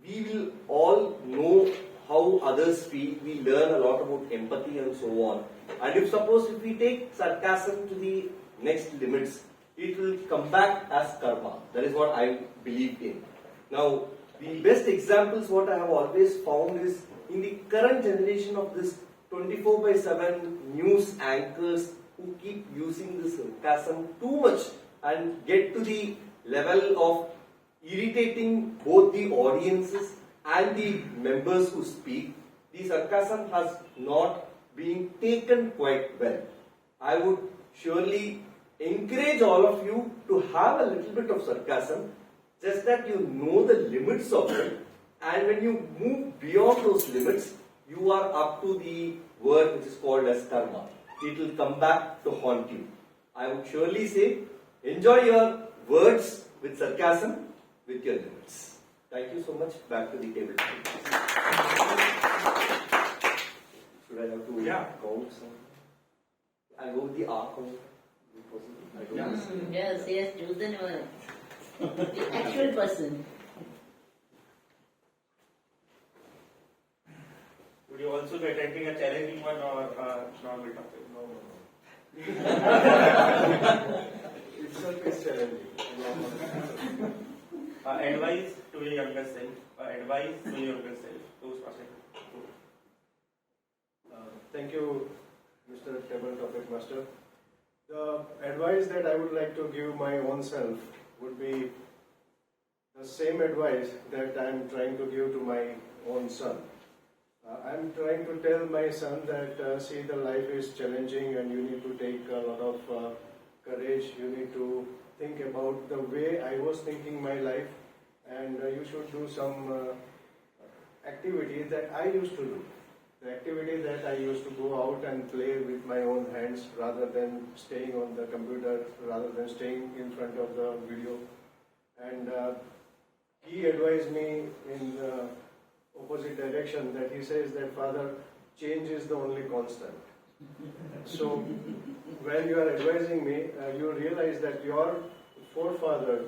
we will all know how others feel. We learn a lot about empathy and so on. And if we take sarcasm to the next limits, it will come back as karma. That is what I believe in. Now, the best examples what I have always found is in the current generation of this 24/7 news anchors who keep using this sarcasm too much and get to the level of irritating both the audiences and the members who speak. The sarcasm has not been taken quite well. I would surely encourage all of you to have a little bit of sarcasm, just that you know the limits of it, and when you move beyond those limits, you are up to the word which is called as karma. It will come back to haunt you. I would surely say, enjoy your words with sarcasm, with your limits. Thank you so much. Back to the table. Should I have to count some? I'll go with the R count. I don't know. Yes, he has chosen the actual person. Would you also be attending a challenging one or a normal topic? No. Itself is challenging. Advice to your younger self. Advice to your younger self. Thank you, Mr. Table Topic Master. The advice that I would like to give my own self would be the same advice that I am trying to give to my own son. I am trying to tell my son that see, the life is challenging and you need to take a lot of courage. You need to think about the way I was thinking my life, and you should do some activities that I used to do. The activity that I used to go out and play with my own hands rather than staying on the computer, rather than staying in front of the video. And he advised me in the opposite direction, that he says that, Father, change is the only constant. So when you are advising me, you realize that your forefather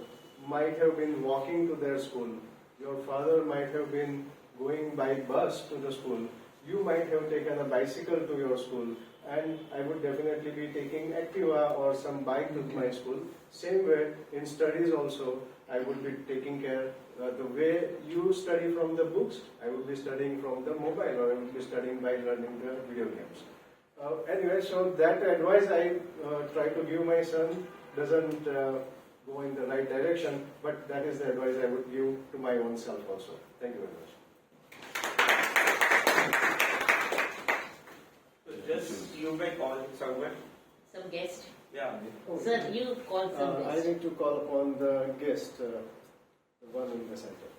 might have been walking to their school, your father might have been going by bus to the school, you might have taken a bicycle to your school, and I would definitely be taking Activa or some bike to my school. Same way, in studies also, I would be taking care the way you study from the books, I would be studying from the mobile, or I would be studying by learning the video games. Anyway, so that advice I try to give my son doesn't go in the right direction, but that is the advice I would give to my own self also. Thank you very much. So just you may call someone. Some guest. Yeah. Sir, you call some I guest. need to call upon the guest, the one in the center.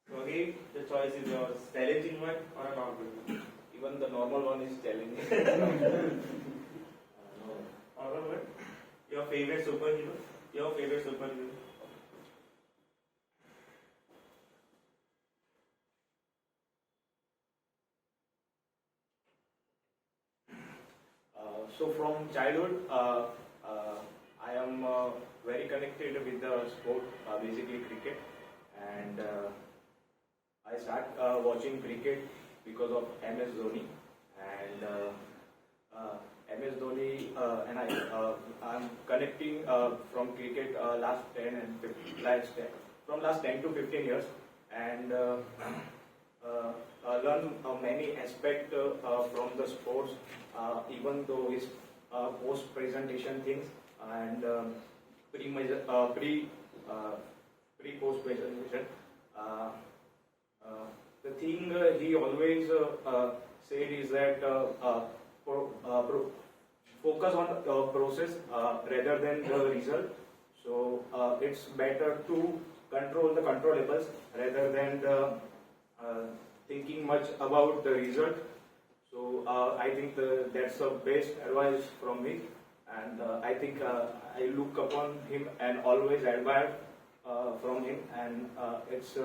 So again, the choice is yours. Challenging one or a normal one? Even the normal one is challenging. Normal one. Your favorite superhero? Your favorite superhero? So from childhood, I am very connected with the sport, basically cricket, and I start watching cricket because of MS Dhoni, and MS Dhoni and I'm connecting from cricket last 10 to 15 years, and learn many aspects from the sports, even though it's post-presentation things and pre-post presentation. The thing he always said is that focus on the process rather than the result. So it's better to control the controllables rather than thinking much about the result. So I think that's the best advice from me, and I think I look upon him and always admire from him, and it's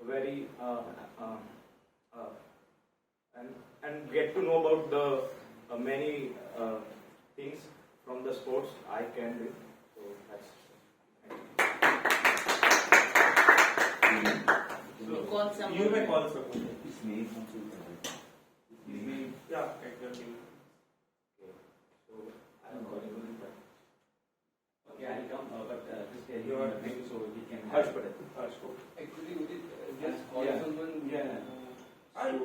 very and get to know about the many things from the sports I can do. So that's. Call someone. You may call someone. His name. Yeah, exactly. Okay. So I'm calling him. Okay, I'll come, but just Your name so he can. Harsh Patel. Harsh Patel. Actually, would it just call someone?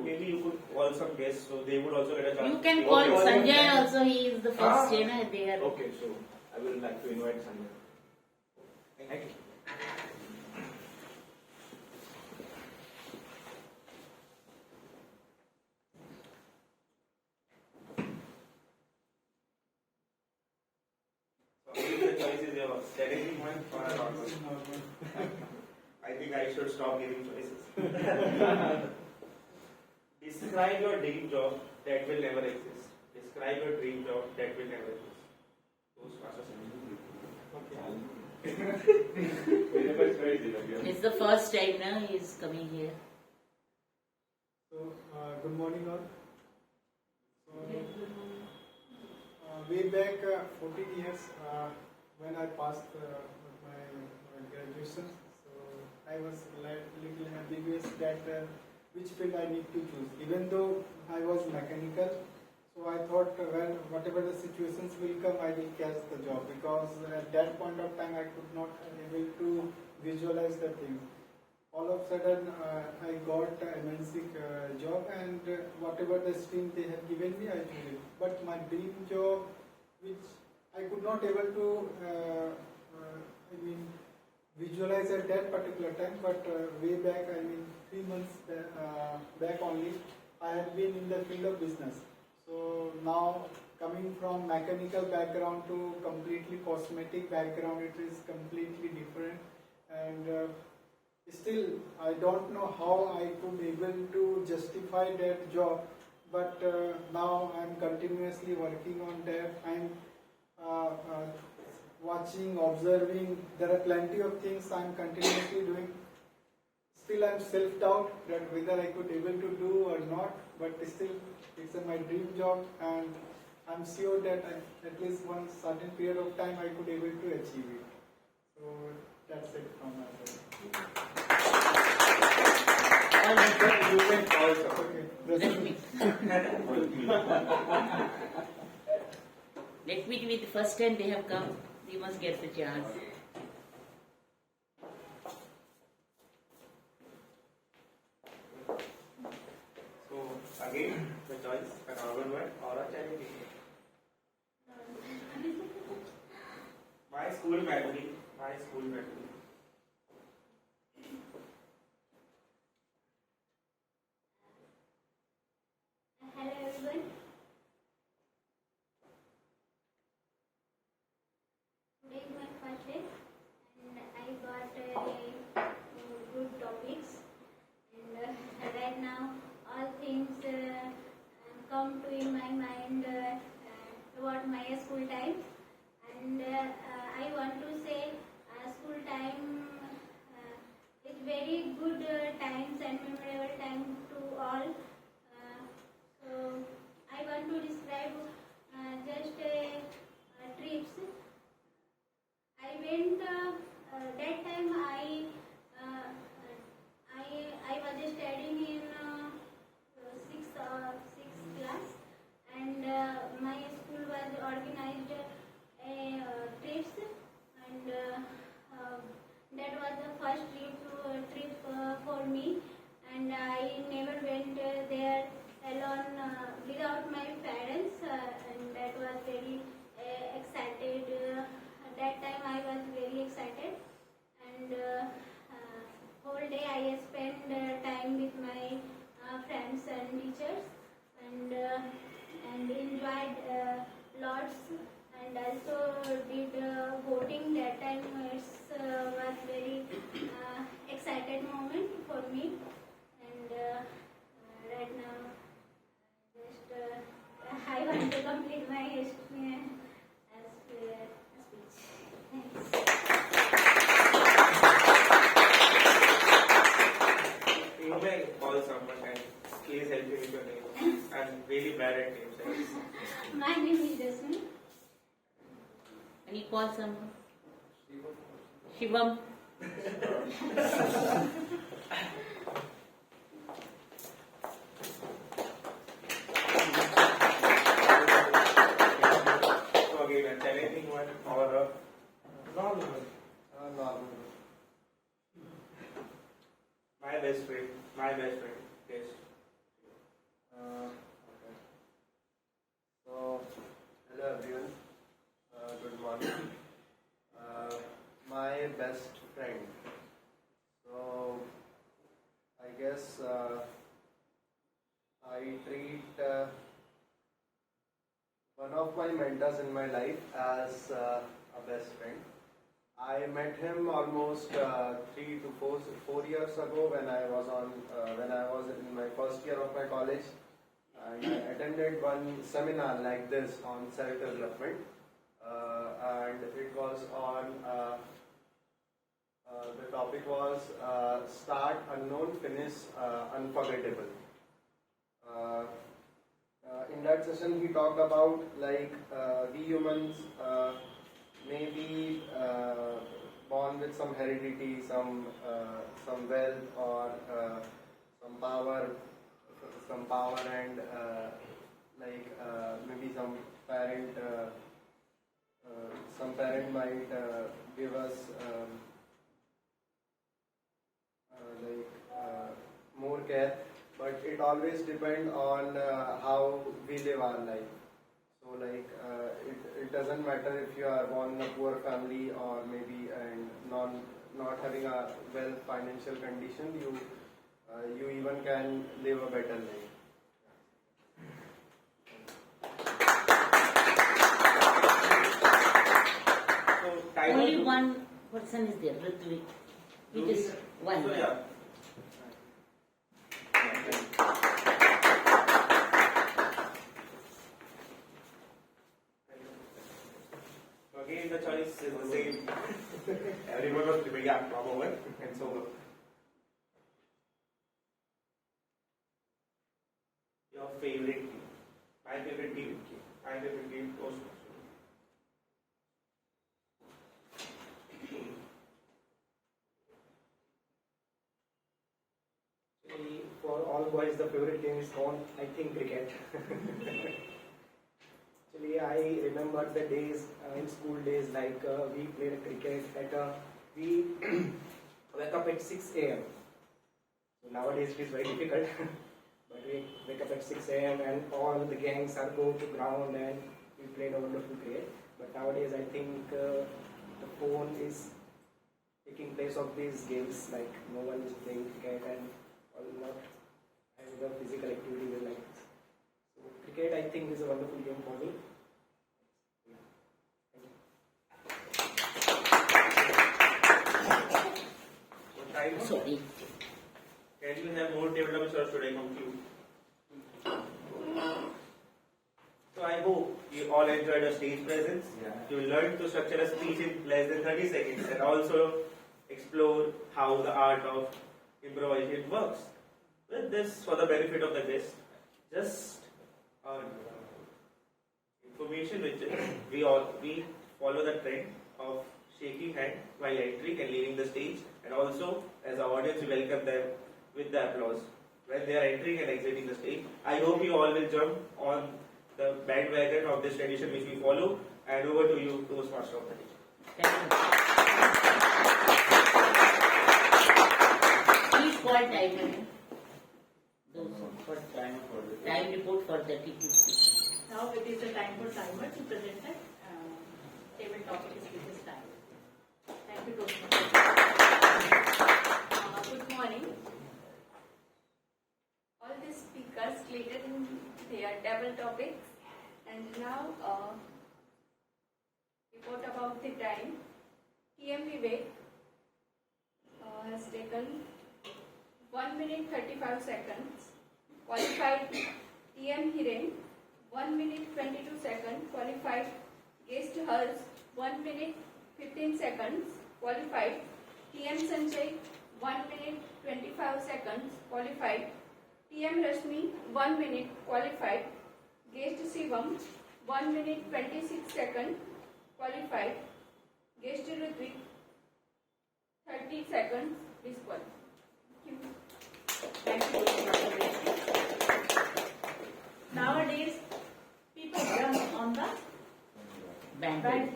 Maybe you could call some guests so they would also get a chance. You can call Sanjay also, he is the first trainer there. Okay, so I will like to invite Sanjay. Thank you. So again, the choice is yours. Challenging one or a normal? I think I should stop giving choices. Describe your dream job that will never exist. Describe your dream job that will never exist. Those It's the first time now he is coming here. So, good morning all. So, way back 14 years when I passed my graduation, so I was little ambiguous that which field I need to choose. Even though I was mechanical, so I thought, well, whatever the situations will come, I will catch the job, because at that point of time I could not able to visualize the thing. All of a sudden I got a MNC job, and whatever the stream they have given me, I chose it. But my dream job, which I could not able to visualize at that particular time, but way back, 3 months back only, I had been in the field of business. So now, coming from mechanical background to completely cosmetic background, it is completely different, and still I don't know how I could able to justify that job, but now I'm continuously working on that. I'm watching, observing. There are plenty of things I'm continuously doing. Still I'm self-doubt that whether I could able to do or not, but still it's my dream job, and I'm sure that at least one certain period of time I could able to achieve it. So that's it from my side. You can call someone. Okay. Let me with the first time they have come, we must get the chance. So again, the choice an urban one or a challenging one. My school memory, my school memory. Hello everyone. Today is my first day and I got good topics and right now all things come to in my mind about my school time and I want to say school time is very good times and memorable time to all. So I want to describe just trips. I went that time I was studying in sixth class and my school was organized trips and that was the first trip for me and I never went there alone without my parents and that was very excited. That time I was very excited and whole day I spent time with my friends and teachers and enjoyed lots and also did voting that time. It was very excited moment for me and right now I want to complete my history as speech. Thanks. You may call someone and please help me with your name. I'm really bad at names. My name is Jasmine. Can you call someone? Shivam. So again, a challenging one or a normal one. Normal. My best friend. Yes. Okay. So, hello everyone. Good morning. My best friend. So, I guess I treat one of my mentors in my life as a best friend. I met him almost 3 to 4 years ago when I was in my first year of my college, and I attended one seminar like this on self development, and it was on the topic was start unknown, finish unforgettable. In that session, he talked about like we humans may be born with some heredity, some wealth or some power, and maybe some parent might give us more care, but it always depends on how we live our life. So it doesn't matter if you are born in a poor family or maybe and not having a well financial condition, you even can live a better life. So Only one person is there, Ritwik. It is one. So yeah. So again, the choice is the same. Everyone was prepared, yeah, proper one and so your favorite team. My favorite team. My favorite team was Actually, for all boys, the favorite game is called, I think, cricket. Actually, I remember the days in school days, like we played cricket we wake up at 6 a.m. So nowadays it is very difficult, but we wake up at 6 a.m. and all the gangs are go to ground and we played a wonderful cricket. But nowadays I think the phone is taking place of these games, like no one is playing cricket and all not having a physical activity like this. So cricket I think is a wonderful game for me. Sorry. Can you have more table topics or should I conclude? So I hope you all enjoyed the stage presence. You learned to structure a speech in less than 30 seconds and also explore how the art of improvisation works. With this, for the benefit of the guest, just information which is we follow the trend of shaking hand while entering and leaving the stage, and also as our audience we welcome them with the applause when they are entering and exiting the stage. I hope you all will jump on the bandwagon of this tradition which we follow, and over to you, Toastmaster of the day. Please call timer. Those for time report for the TTC. Now it is the time for timer to present the table topic speeches time. Thank you, Toastmaster. Good morning. All the speakers stated in their table topics, and now report about the time. TM Vivek has taken 1 minute 35 seconds. Qualified TM Hiren 1 minute 22 seconds. Qualified guest hers 1 minute 15 seconds. Qualified TM Sanjay 1 minute 25 seconds. Qualified TM Rashmi 1 minute. Qualified guest Shivam 1 minute 26 seconds. Qualified guest Rutvik 30 seconds. Disqualified. Thank you, Toastmaster. Nowadays, people jump on the band.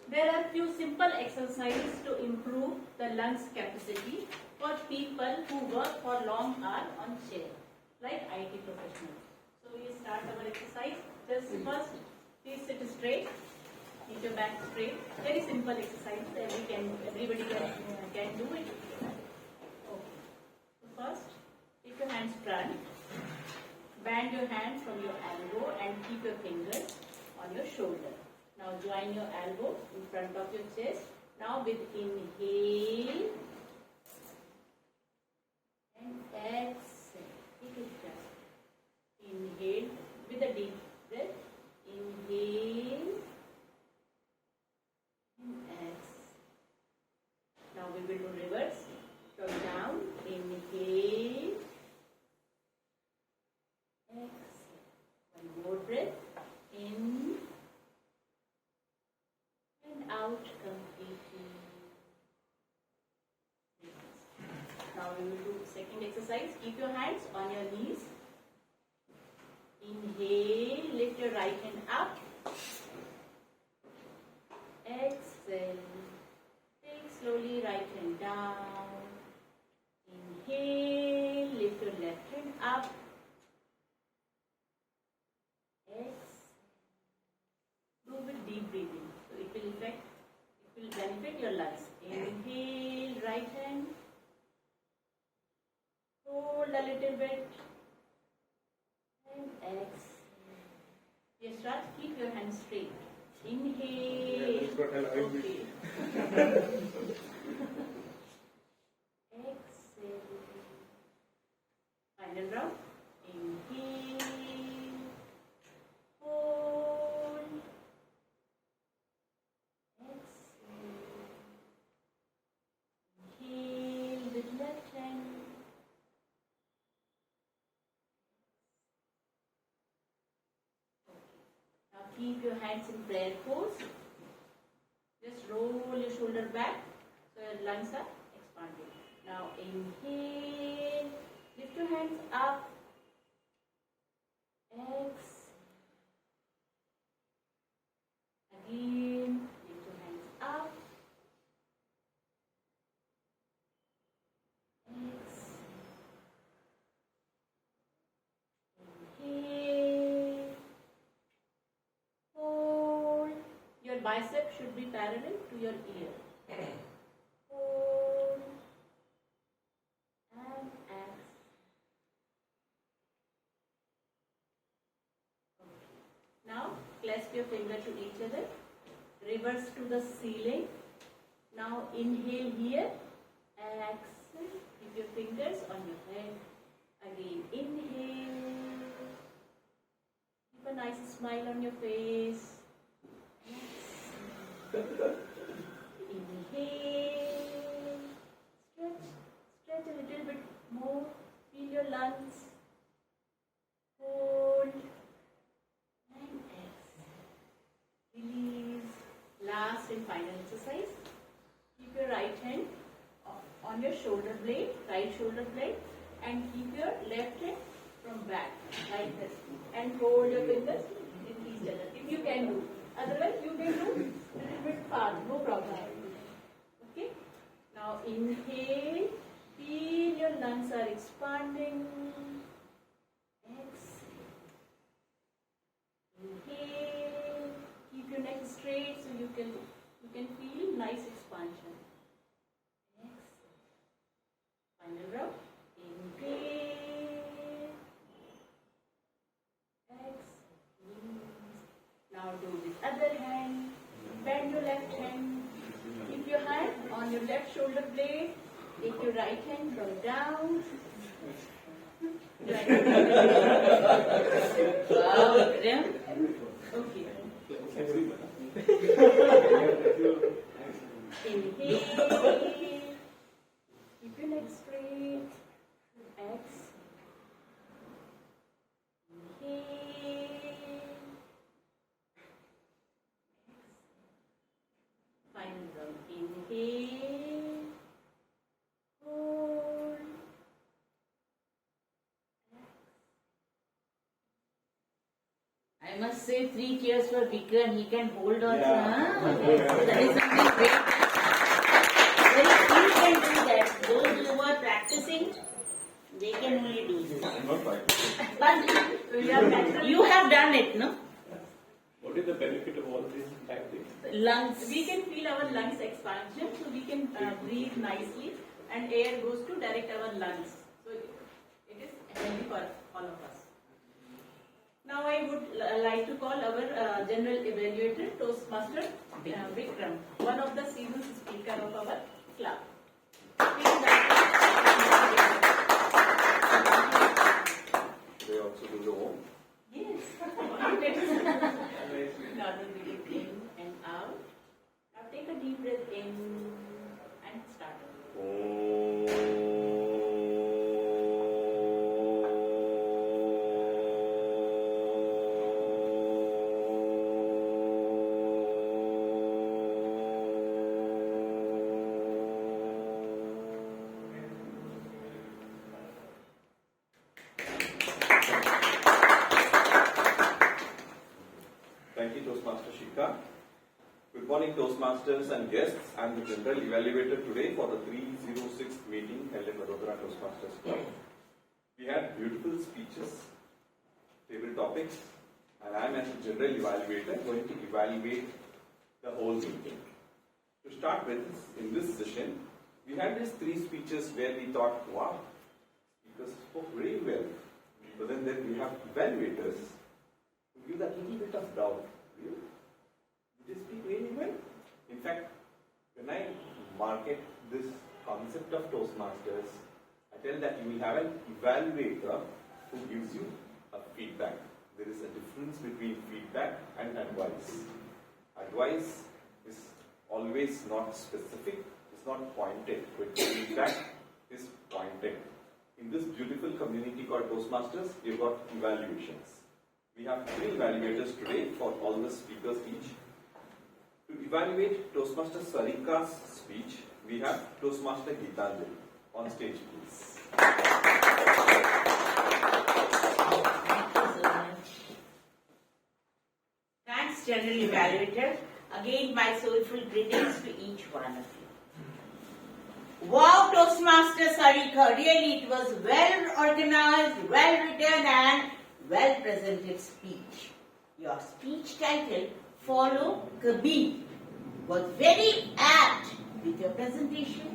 There are few simple exercises to improve the lungs capacity for people who work for long hours on chair, like IT professionals. So we start our exercise. Just first, please sit straight, keep your back straight. Very simple exercise. Everybody can do it. Okay. So first, keep your hands front. Bend your hand from your elbow and keep your fingers on your shoulder. Now join your elbow in front of your chest. Now with inhale and exhale. Take it down. Inhale with a deep breath. Inhale and exhale. Now we will do reverse. From down. Inhale. Exhale. One more breath. In and out completely. Now we will do second exercise. Keep your hands on your knees. Inhale, lift your right hand up. Exhale. Take slowly right hand down. Inhale, lift your left hand up. Exhale. Do with deep breathing. So it will benefit your lungs. Inhale, right hand. Hold a little bit. And exhale. Yes, Raj, keep your hands straight. Inhale. Okay. Exhale. Final round. Inhale. Hold. Exhale. Inhale with left hand. Now keep your hands in prayer pose. Just roll your shoulder back so your lungs are expanded. Now inhale, lift your hands up. Exhale. bicep should be parallel to your ear. Hold and exhale. Now clasp your finger to each other. Reverse to the ceiling. Now inhale here. Exhale. Keep your fingers on your head. Again inhale. Keep a nice smile on your face. Exhale. Inhale. Stretch a little bit more. Feel your lungs. Hold. And exhale. Release. Last and final exercise. Keep your right hand on your shoulder blade, right shoulder blade, and keep your left hand from back, like this. And hold your fingers in each other, if you can do. Otherwise, you can do a little bit far, no problem. Okay? Now inhale. Feel your lungs are expanding. Exhale. Inhale. Keep your neck straight so you can feel nice expansion. Exhale. Final round. Inhale. Exhale. Now do the other hand. Bend your left hand. Keep your hand on your left shoulder blade. Take your right hand from down. Wow, Vikram. Okay. Inhale. Keep your neck straight. Exhale. Inhale. Final round. Inhale. Hold. I must say 3 cheers for Vikram. He can hold also. Yeah. Huh? That is something great. Very few can do that. Those who are practicing, they can only do this. But you have done it, no? What is the benefit of all this tactics? Lungs. We can feel our lungs expansion, so we can breathe nicely, and air goes to direct our lungs. So it is healthy for all of us. Now I would like to call our general evaluator, Toastmaster Vikram, one of the seasoned speaker of our club. They also do the home. Yes. Now the breathe in and out. Now take a deep breath in and start. Thank you, Toastmaster Shikha. Good morning, Toastmasters and guests. I am the General Evaluator today for the 306th meeting held in Vadodara Toastmasters Club. We had beautiful speeches, table topics, and I am as a General Evaluator going to evaluate the whole meeting. To start with, in this session, we had these 3 speeches where we thought, wow, speakers spoke very well. But then we have evaluators who give that little bit of doubt. Really? Did they speak really well? In fact, when I market this concept of Toastmasters, I tell that you will have an evaluator who gives you a feedback. There is a difference between feedback and advice. Advice is always not specific, it's not pointed, but feedback is pointed. In this beautiful community called Toastmasters, we've got evaluations. We have 3 evaluators today for all the speakers each. To evaluate Toastmaster Sarika's speech, we have Toastmaster Geetanjali. On stage, please. Thank you so much. Thanks, General Evaluator. Again, my soulful greetings to each one of you. Wow, Toastmaster Sarika, really it was well organized, well written and well presented speech. Your speech title, follow Kabir was very apt with your presentation.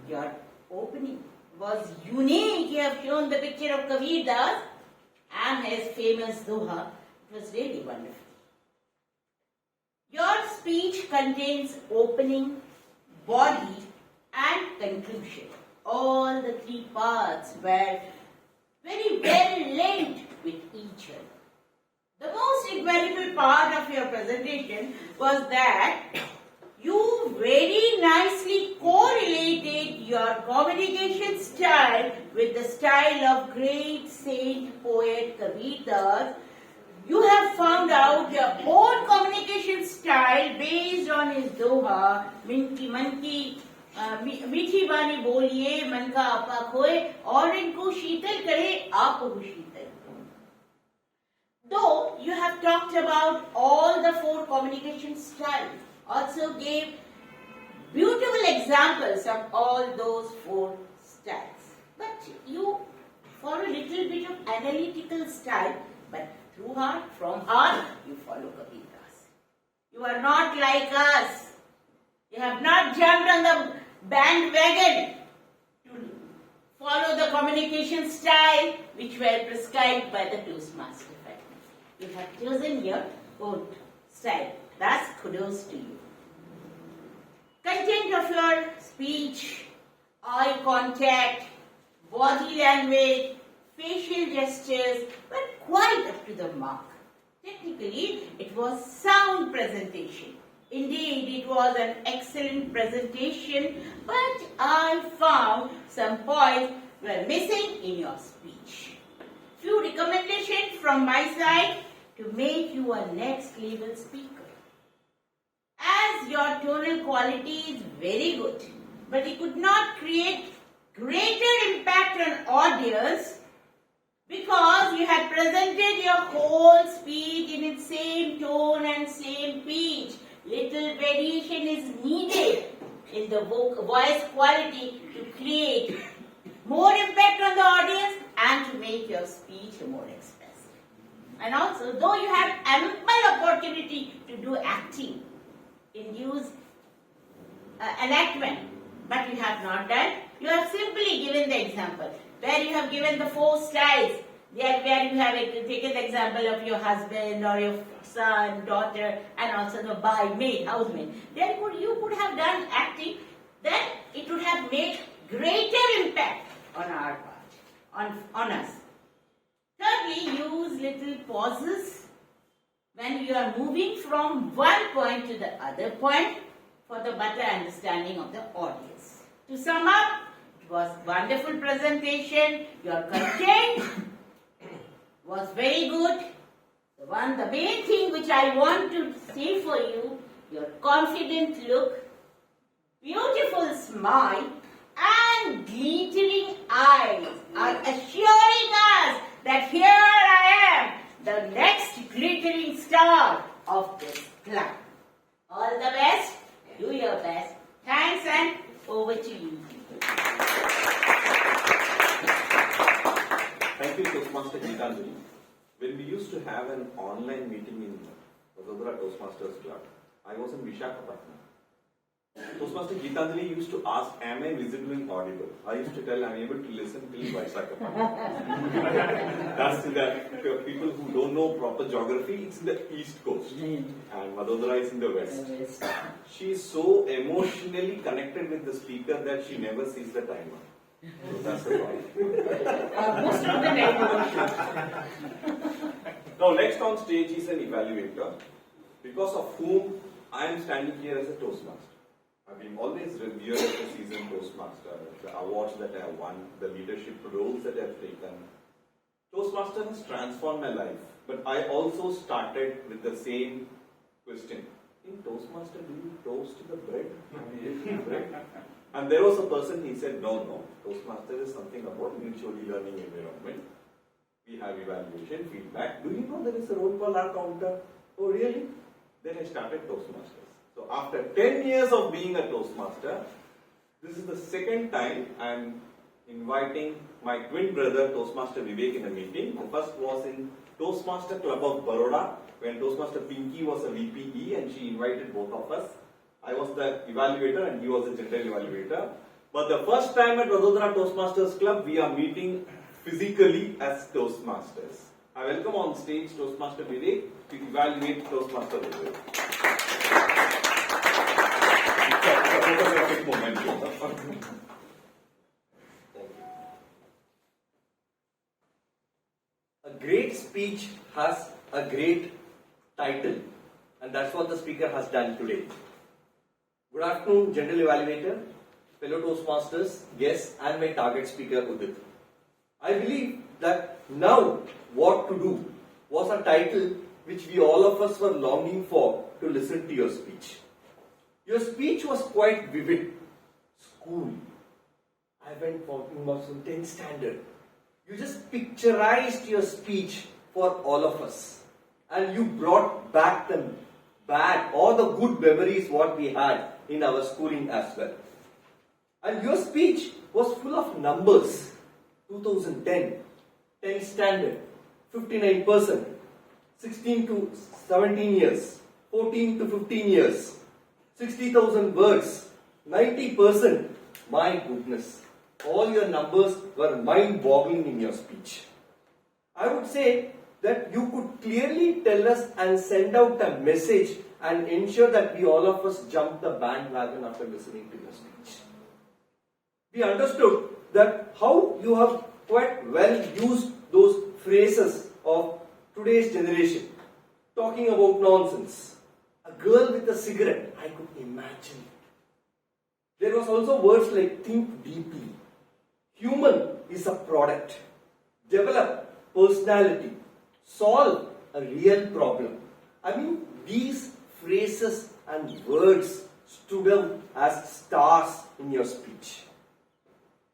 Your opening was unique. You have shown the picture of Kabir Das and his famous Doha. It was really wonderful. Your speech contains opening, body and conclusion. All the three parts were very well linked with each other. The most invaluable part of your presentation was that you very nicely correlated your communication style with the style of great saint poet Kabir Das. You have found out your own communication style based on his doha, मीठी बानी बोलिए मन का आपा खोए और इनको शीतल करे आपको शीतल. Though you have talked about all the four communication styles, also gave beautiful examples of all those four styles. But you follow a little bit of analytical style, but through heart, from heart, you follow Kabir Das. You are not like us. You have not jumped on the bandwagon to follow the communication style which were prescribed by the Toastmaster faculty. You have chosen your own style. Thus, kudos to you. Content of your speech, eye contact, body language, facial gestures were quite up to the mark. Technically, it was sound presentation. Indeed, it was an excellent presentation, but I found some points were missing in your speech. Few recommendations from my side to make you a next level speaker. As your tonal quality is very good, but it could not create greater impact on audience because you had presented your whole speech in its same tone and same pitch. Little variation is needed in the voice quality to create more impact on the audience and to make your speech more expressive. And also, though you have ample opportunity to do acting, induce enactment, but you have not done. You have simply given the example where you have given the four styles, where you have taken the example of your husband or your son, daughter, and also the maid, housemaid. Then you could have done acting, then it would have made greater impact on our part, on us. Thirdly, use little pauses when you are moving from one point to the other point for the better understanding of the audience. To sum up, it was wonderful presentation. Your content was very good. The main thing which I want to say for you, your confident look, beautiful smile, and glittering eyes are assuring us that here I am, the next glittering star of this club. All the best. Do your best. Thanks, and over to you. Thank you, Toastmaster Geetanjali. When we used to have an online meeting in Vadodara Toastmasters Club, I was in Visakhapatnam. Toastmaster Geetanjali used to ask, am I visible and audible? I used to tell, I'm able to listen till Visakhapatnam. That's the people who don't know proper geography, it's in the east coast. And Vadodara is in the west. She is so emotionally connected with the speaker that she never sees the timer. So that's the problem. Most of the time. Now next on stage is an evaluator, because of whom I am standing here as a Toastmaster. I've been always revered as a seasoned Toastmaster, the awards that I have won, the leadership roles that I have taken. Toastmaster has transformed my life, but I also started with the same question. In Toastmaster, do you toast the bread? And there was a person, he said, no, Toastmaster is something about mutually learning environment. We have evaluation, feedback. Do you know there is a role called our counter? Oh, really? Then I started Toastmasters. So after 10 years of being a Toastmaster, this is the second time I am inviting my twin brother, Toastmaster Vivek, in a meeting. The first was in Toastmaster Club of Baroda when Toastmaster Pinky was a VPE and she invited both of us. I was the evaluator and he was the general evaluator. But the first time at Vadodara Toastmasters Club, we are meeting physically as Toastmasters. I welcome on stage Toastmaster Vivek to evaluate Toastmaster Vivek. It's a photographic moment. A great speech has a great title, and that's what the speaker has done today. Good afternoon, General Evaluator, fellow Toastmasters, guests, and my target speaker, Udit. I believe that now what to do was a title which we all of us were longing for to listen to your speech. Your speech was quite vivid. School. I went for 10th standard. You just picturized your speech for all of us. And you brought back all the good memories what we had in our schooling as well. And your speech was full of numbers. 2010, 10th standard, 59%, 16 to 17 years, 14 to 15 years, 60,000 words, 90%. My goodness, all your numbers were mind-boggling in your speech. I would say that you could clearly tell us and send out a message and ensure that we all of us jump the bandwagon after listening to your speech. We understood that how you have quite well used those phrases of today's generation, talking about nonsense. A girl with a cigarette, I could imagine. There was also words like think deeply. Human is a product. Develop personality. Solve a real problem. I mean, these phrases and words stood out as stars in your speech.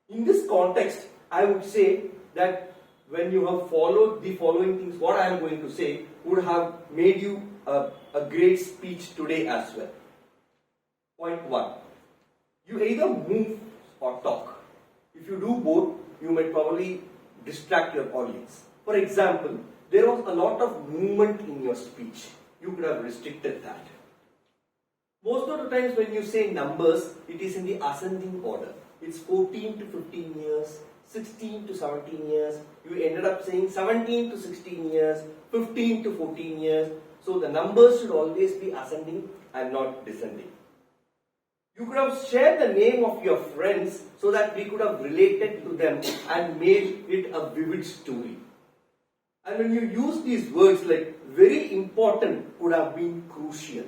In this context, I would say that when you have followed the following things, what I am going to say would have made you a great speech today as well. Point 1. You either move or talk. If you do both, you might probably distract your audience. For example, there was a lot of movement in your speech. You could have restricted that. Most of the times when you say numbers, it is in the ascending order. It's 14 to 15 years, 16 to 17 years. You ended up saying 17 to 16 years, 15 to 14 years. So the numbers should always be ascending and not descending. You could have shared the name of your friends so that we could have related to them and made it a vivid story. And when you use these words like very important would have been crucial.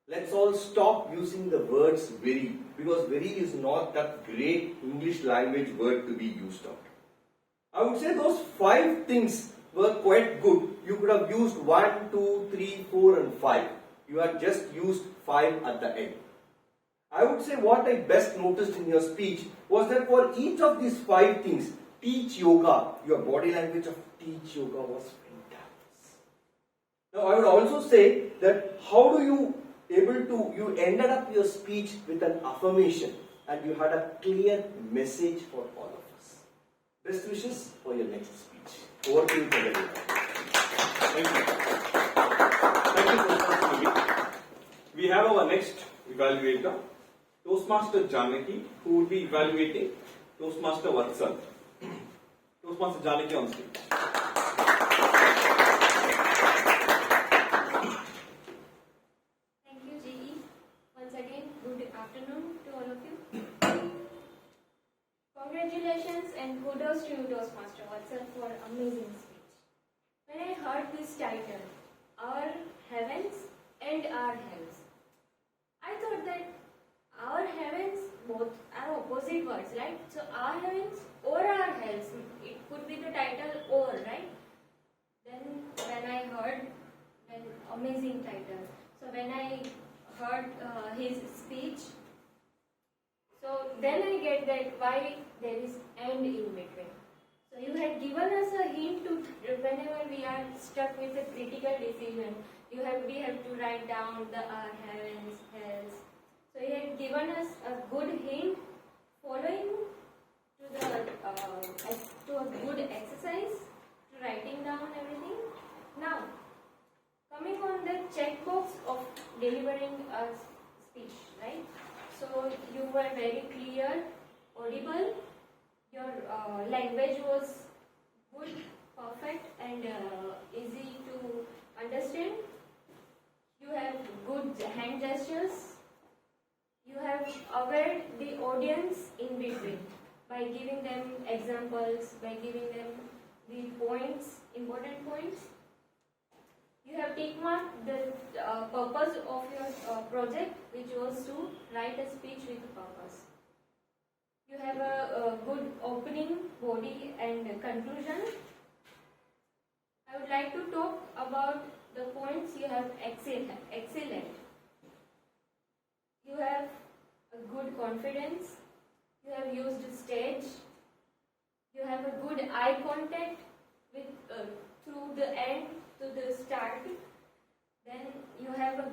Let's all stop using the words very, because very is not that great English language word to be used out. I would say those 5 things were quite good. You could have used 1, 2, 3, 4 and 5. You had just used 5 at the end. I would say what I best noticed in your speech was that for each of these 5 things, teach yoga, your body language of teach yoga was fantastic. Now I would also say that how do you you ended up your speech with an affirmation and you had a clear message for all of us. Best wishes for your next speech. Over to you, Prana. Thank you. Thank you, Toastmaster. We have our next evaluator, Toastmaster Janaki, who will be evaluating Toastmaster Vatsal. Toastmaster Janaki on stage. Thank you, JE. Once again, good afternoon to all of you. Congratulations and kudos to you, Toastmaster Vatsal, for amazing speech. When I heard this title, Our Heavens and Our Hells, I thought that our heavens both are opposite words, right? So our heavens or our hells, it could be the title or, right? Then when I heard an amazing title, so when I heard his speech, so then I get that why there is end in between. So you had given us a hint to whenever we are stuck with a critical decision, we have to write down the heavens, hells. So he had given us a good hint following to a good exercise to writing down everything. speech, right? So you were very clear, audible, your language was good, perfect and easy to understand. You have good hand gestures. You have aware the audience in between by giving them examples, by giving them the points, important points. You have tick marked the purpose of your project, which was to write a speech with a purpose. You have a good opening, body and conclusion. I would like to talk about the points you have excellent. You have a good confidence. You have used stage. You have a good eye contact with through the end to the start. Then you have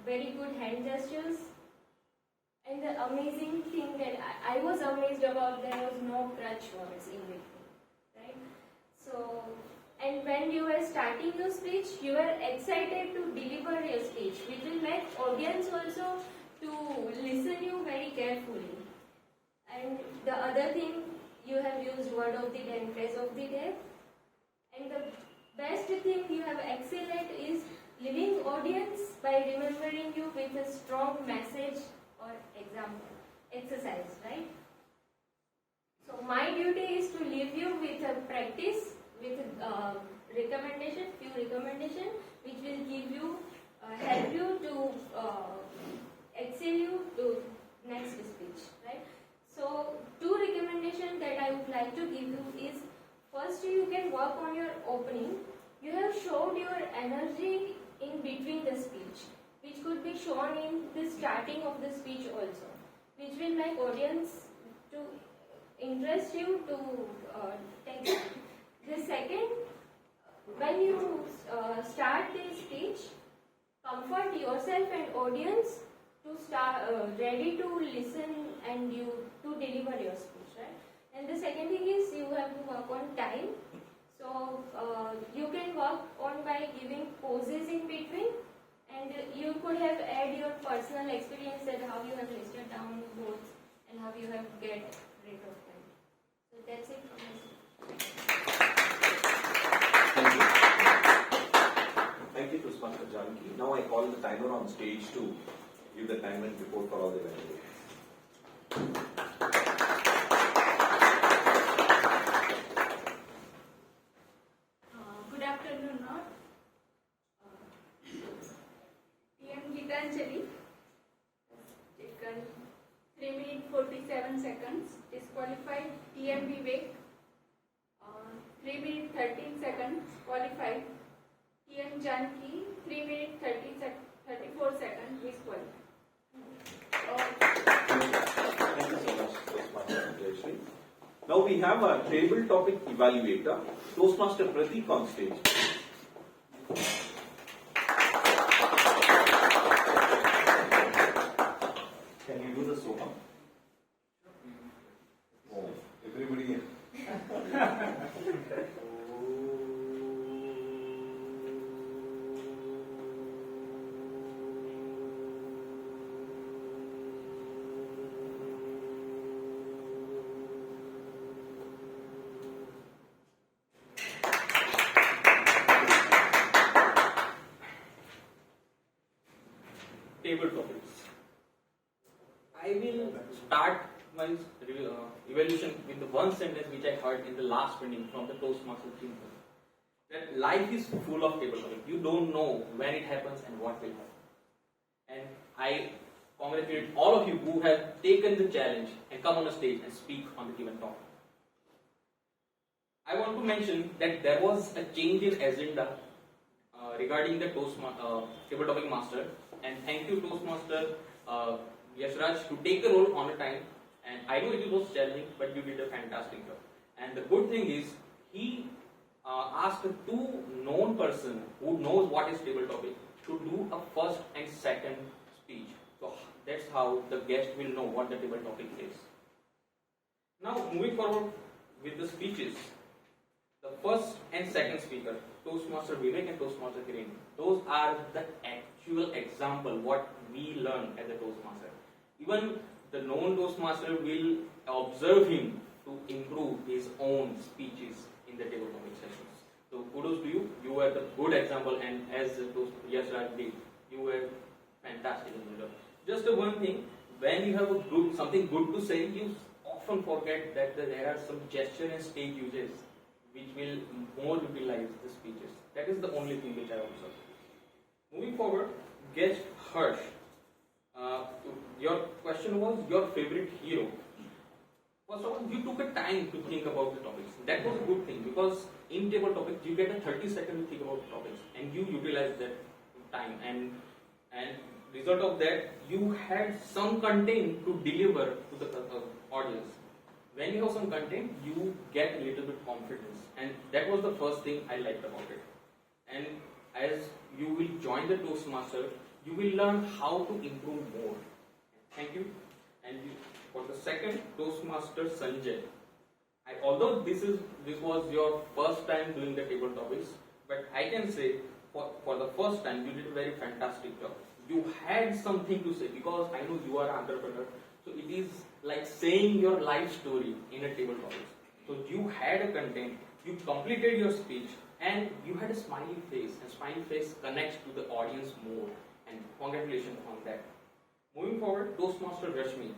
very good hand gestures. And the amazing thing that I was amazed about, there was no crutch words in between, right? So, and when you were starting your speech, you were excited to deliver your speech, which will make audience also to listen you very carefully. And the other thing, you have used word of the day and phrase of the day. And the best thing you have excelled is leaving audience by remembering you with a strong message or exercise, right? So my duty is to leave you with a practice, with recommendation, few recommendation, which will give you, help you to excel you to next speech, right? So two recommendations that I would like to give you is, first you can work on your opening. You have showed your energy in between the speech, which could be shown in the starting of the speech also, which will make audience to interest you to take it. The second, when you start the speech, comfort yourself and audience to start ready to listen and you to deliver your speech, right? And the second thing is you have to work on time. So you can work on by giving pauses in between, and you could have add your personal experience and how you have listed down both and how you have get rid of them. So that's it from my side. Thank you. Thank you to Sponsor Janki. Now I call the timer on stage to give the time and report for all the candidates. Good afternoon, all. TM Gitanjali has taken 3 minutes 47 seconds. Disqualified TM Vivek 3 minutes 13 seconds. Qualified TM Janki 3 minutes 34 seconds. Disqualified. Thank you so much, Toastmaster Jayashree. Now we have a table topic evaluator, Toastmaster Pratik on stage. Can you do the Soha? Oh, everybody in. Table topics. I will start my evaluation with the one sentence which I heard in the last meeting from the Toastmaster team. That life is full of table topics. You don't know when it happens and what will happen. And I congratulate all of you who have taken the challenge and come on the stage and speak on the given topic. I want to mention that there was a change in agenda regarding the table topic master, and thank you Toastmaster Yashraj to take the role on a time, and I know it was challenging, but you did a fantastic job. And the good thing is he asked two known person who knows what is table topic to do a first and second speech. So that's how the guest will know what the table topic is. Now moving forward with the speeches, the first and second speaker, Toastmaster Vivek and Toastmaster Kiran, those are the actual actual example what we learn as a Toastmaster. Even the known Toastmaster will observe him to improve his own speeches in the table topic sessions. So kudos to you. You were the good example, and as Yasraj did, you were fantastic in the job. Just one thing, when you have something good to say, you often forget that there are some gesture and stage uses which will more utilize the speeches. That is the only thing which I observed. Moving forward, guest Harsh. Your question was your favorite hero. First of all, you took a time to think about the topics. That was a good thing because in table topics you get a 30-second to think about the topics and you utilize that time, and result of that you had some content to deliver to the audience. When you have some content, you get a little bit confidence, and that was the first thing I liked about it. And as you will join the Toastmaster, you will learn how to improve more. Thank you. And for the second, Toastmaster Sanjay. Although this was your first time doing the table topics, but I can say for the first time you did a very fantastic job. You had something to say because I know you are an entrepreneur. So it is like saying your life story in a table topics. So you had a content, you completed your speech, and you had a smiley face, and smiley face connects to the audience more. And congratulations on that. Moving forward, Toastmaster Rashmi.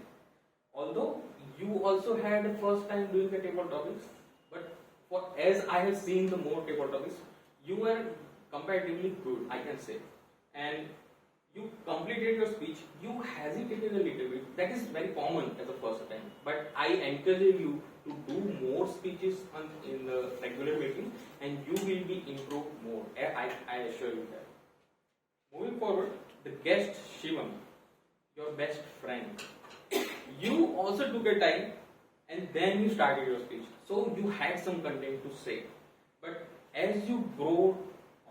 Although you also had the first time doing the table topics, but as I have seen the more table topics, you were comparatively good, I can say. And you completed your speech, you hesitated a little bit. That is very common as a first time. But I encourage you to do more speeches in the regular meeting, and you will be improved more. I assure you that. Moving forward, the guest Shivam, your best friend. You also took a time and then you started your speech. So you had some content to say. But as you grow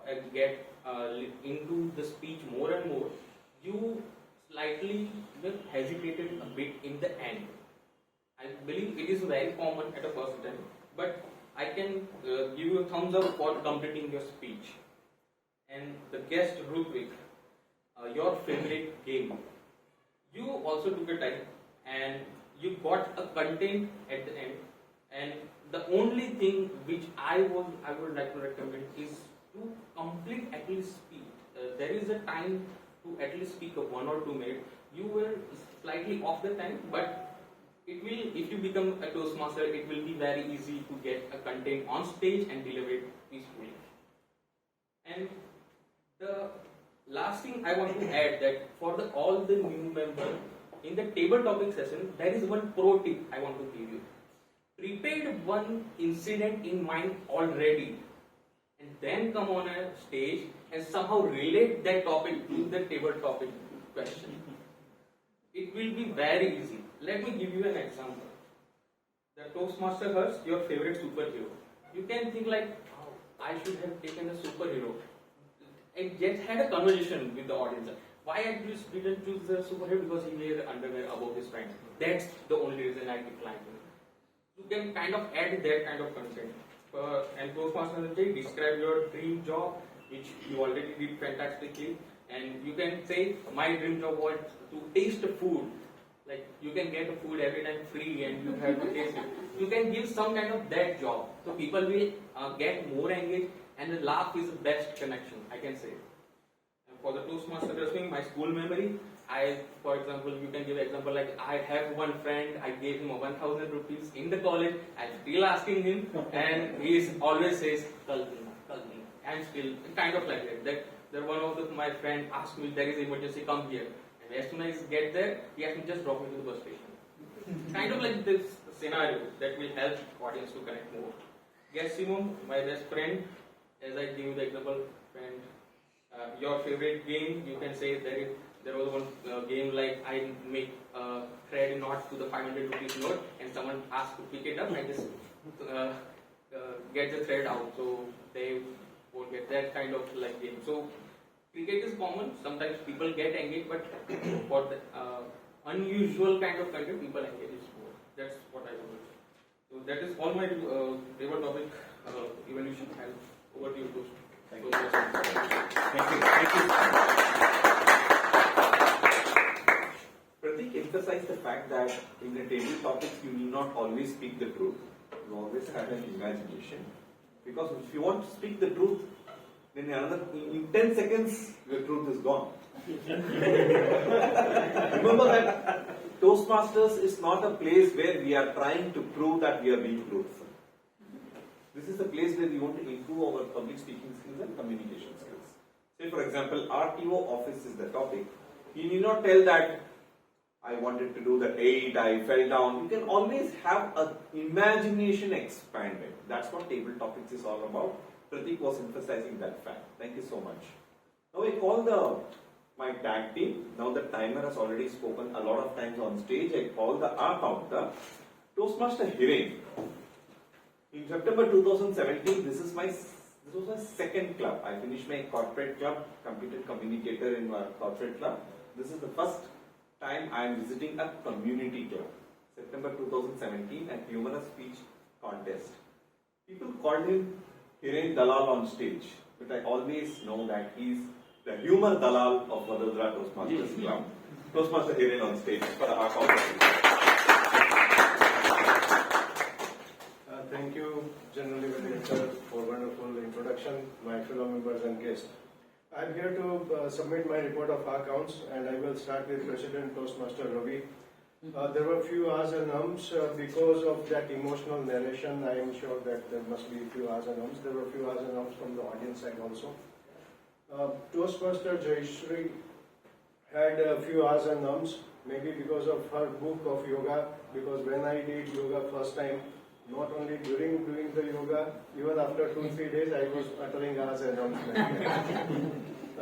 and get into the speech more and more, you slightly hesitated a bit in the end. I believe it is very common at a first time, but I can give you a thumbs up for completing your speech. And the guest Rutvik, your favorite game. You also took a time and you got a content at the end, and the only thing which I would like to recommend is to complete at least speak. There is a time to at least speak of 1 or 2 minutes. You were slightly off the time, but it will, if you become a Toastmaster, it will be very easy to get a content on stage and deliver it peacefully. And the last thing I want to add that for all the new members, in the table topic session, there is one pro tip I want to give you. Prepare one incident in mind already, and then come on a stage and somehow relate that topic to the table topic question. It will be very easy. Let me give you an example. The Toastmaster Hers, your favorite superhero. You can think like, oh, I should have taken a superhero. I just had a conversation with the audience. Why I didn't choose the superhero? Because he wear underwear above his pants. That's the only reason I declined him. You can kind of add that kind of content. And Toastmaster Sanjay, describe your dream job, which you already did fantastically. And you can say, my dream job was to taste the food. Like you can get the food every time free and you have to taste it. You can give some kind of that job. So people will get more engaged, and the laugh is the best connection, I can say. For the Toastmaster wrestling, my school memory, for example, you can give example like I have one friend, I gave him 1,000 rupees in the college, I'm still asking him, and he always says, Kalpina. I'm still kind of like that. One of my friend asked me, there is emergency, come here. And as soon as I get there, he asked me, just drop me to the bus station. Kind of like this scenario that will help audience to connect more. Guess Simon, my best friend, as I give you the example, friend. Your favorite game, you can say there was one game like I make thread knot to the 500 rupees note and someone asks to pick it up, I just get the thread out, so they won't get that kind of like game. So cricket is common, sometimes people get engaged, but for the unusual kind of content, people engage more. That's what I want to say. So that is all my table topic evaluation. Over to you, Toast. Thank you. Thank you. Pratik emphasized the fact that in the table topics you need not always speak the truth. You always have an imagination. Because if you want to speak the truth, then in 10 seconds your truth is gone. Remember that Toastmasters is not a place where we are trying to prove that we are being truthful. This is a place where we want to improve our public speaking skills and communication skills. Say for example, RTO office is the topic. You need not tell that I wanted to do the 8, I fell down. You can always have an imagination expanded. That's what table topics is all about. Pratik was emphasizing that fact. Thank you so much. Now I call my tag team. Now the timer has already spoken a lot of times on stage. I call the R counter. Toastmaster Hiren. In September 2017, this was my second club. I finished my corporate club, competent communicator in my corporate club. This is the first time I am visiting a community club. September 2017, a humorous speech contest. People called him Hiren Dalal on stage, but I always know that he's the humor Dalal of Vadodara Toastmasters Club. Toastmaster Hiren on stage for our conference. Thank you, General Director, for wonderful introduction, my fellow members and guests. I'm here to submit my report of accounts, and I will start with President Toastmaster Ravi. There were few ahs and ums because of that emotional narration. I am sure that there must be a few ahs and ums. There were few ahs and ums from the audience side also. Toastmaster Jayashree had a few ahs and ums, maybe because of her book of yoga, because when I did yoga first time, not only during doing the yoga, even after 2-3 days, I was uttering ahs and ums.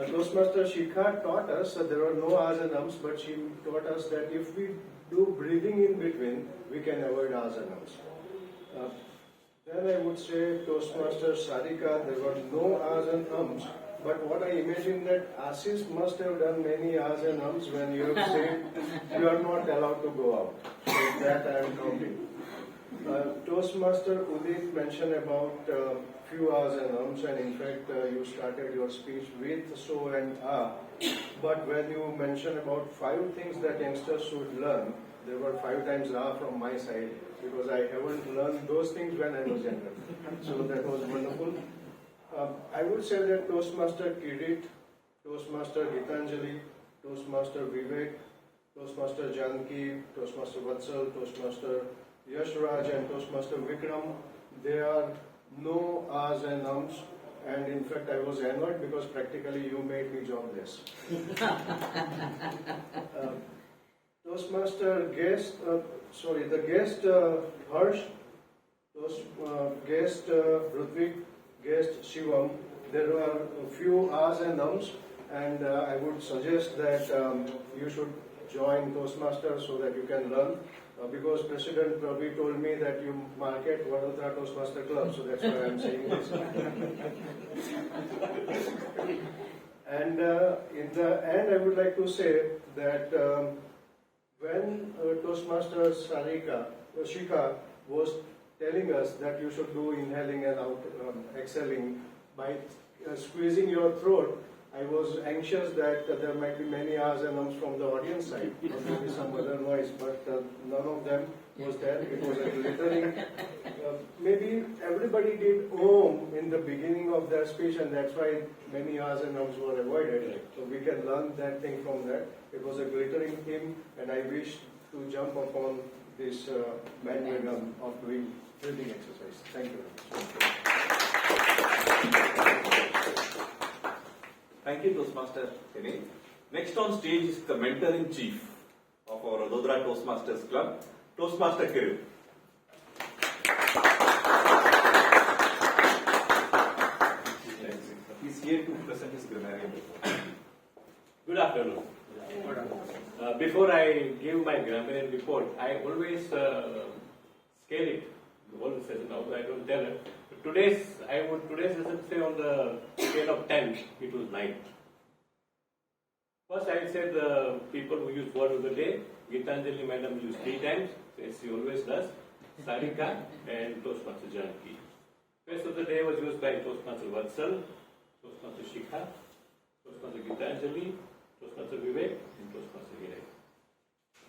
Toastmaster Shikha taught us that there were no ahs and ums, but she taught us that if we do breathing in between, we can avoid ahs and ums. Then I would say Toastmaster Sarika, there were no ahs and ums, but what I imagine that Assis must have done many ahs and ums when you have said you are not allowed to go out. So that I am counting. Toastmaster Udit mentioned about few ahs and ums, and in fact you started your speech with so and ah. But when you mentioned about 5 things that youngsters should learn, there were 5 times ah from my side, because I haven't learned those things when I was younger. So that was wonderful. I would say that Toastmaster Kirit, Toastmaster Gitanjali, Toastmaster Vivek, Toastmaster Janki, Toastmaster Vatsal, Toastmaster Yash Raj and Toastmaster Vikram, there are no ahs and ums, and in fact I was annoyed because practically you made me jobless. Toastmaster guest, the guest Harsh, guest Rutvik, guest Shivam, there were a few ahs and ums, and I would suggest that you should join Toastmasters so that you can learn. Because President Ravi told me that you market Vadodara Toastmaster Club, so that's why I'm saying this. And in the end, I would like to say that when Toastmaster Shika was telling us that you should do inhaling and exhaling by squeezing your throat, I was anxious that there might be many ahs and ums from the audience side, or maybe some other noise, but none of them was there. It was a glittering. Maybe everybody did Om in the beginning of their speech, and that's why many ahs and ums were avoided. So we can learn that thing from that. It was a glittering theme, and I wish to jump upon this bandwagon of doing breathing exercise. Thank you very much. Thank you, Toastmaster Hiren. Next on stage is the mentor-in-chief of our Vadodara Toastmasters Club, Toastmaster Kirit. He's here to present his grammarian report. Good afternoon. Before I give my grammarian report, I always scale it. All the session now, I don't tell it. Today's session say on the scale of 10, it was 9. First, I said the people who use word of the day, Gitanjali madam used 3 times, as she always does, Sarika and Toastmaster Janki. First of the day was used by Toastmaster Vatsal. So Toastmaster Shikha, Toastmaster Gitanjali, Toastmaster Vivek, and Toastmaster Hiray.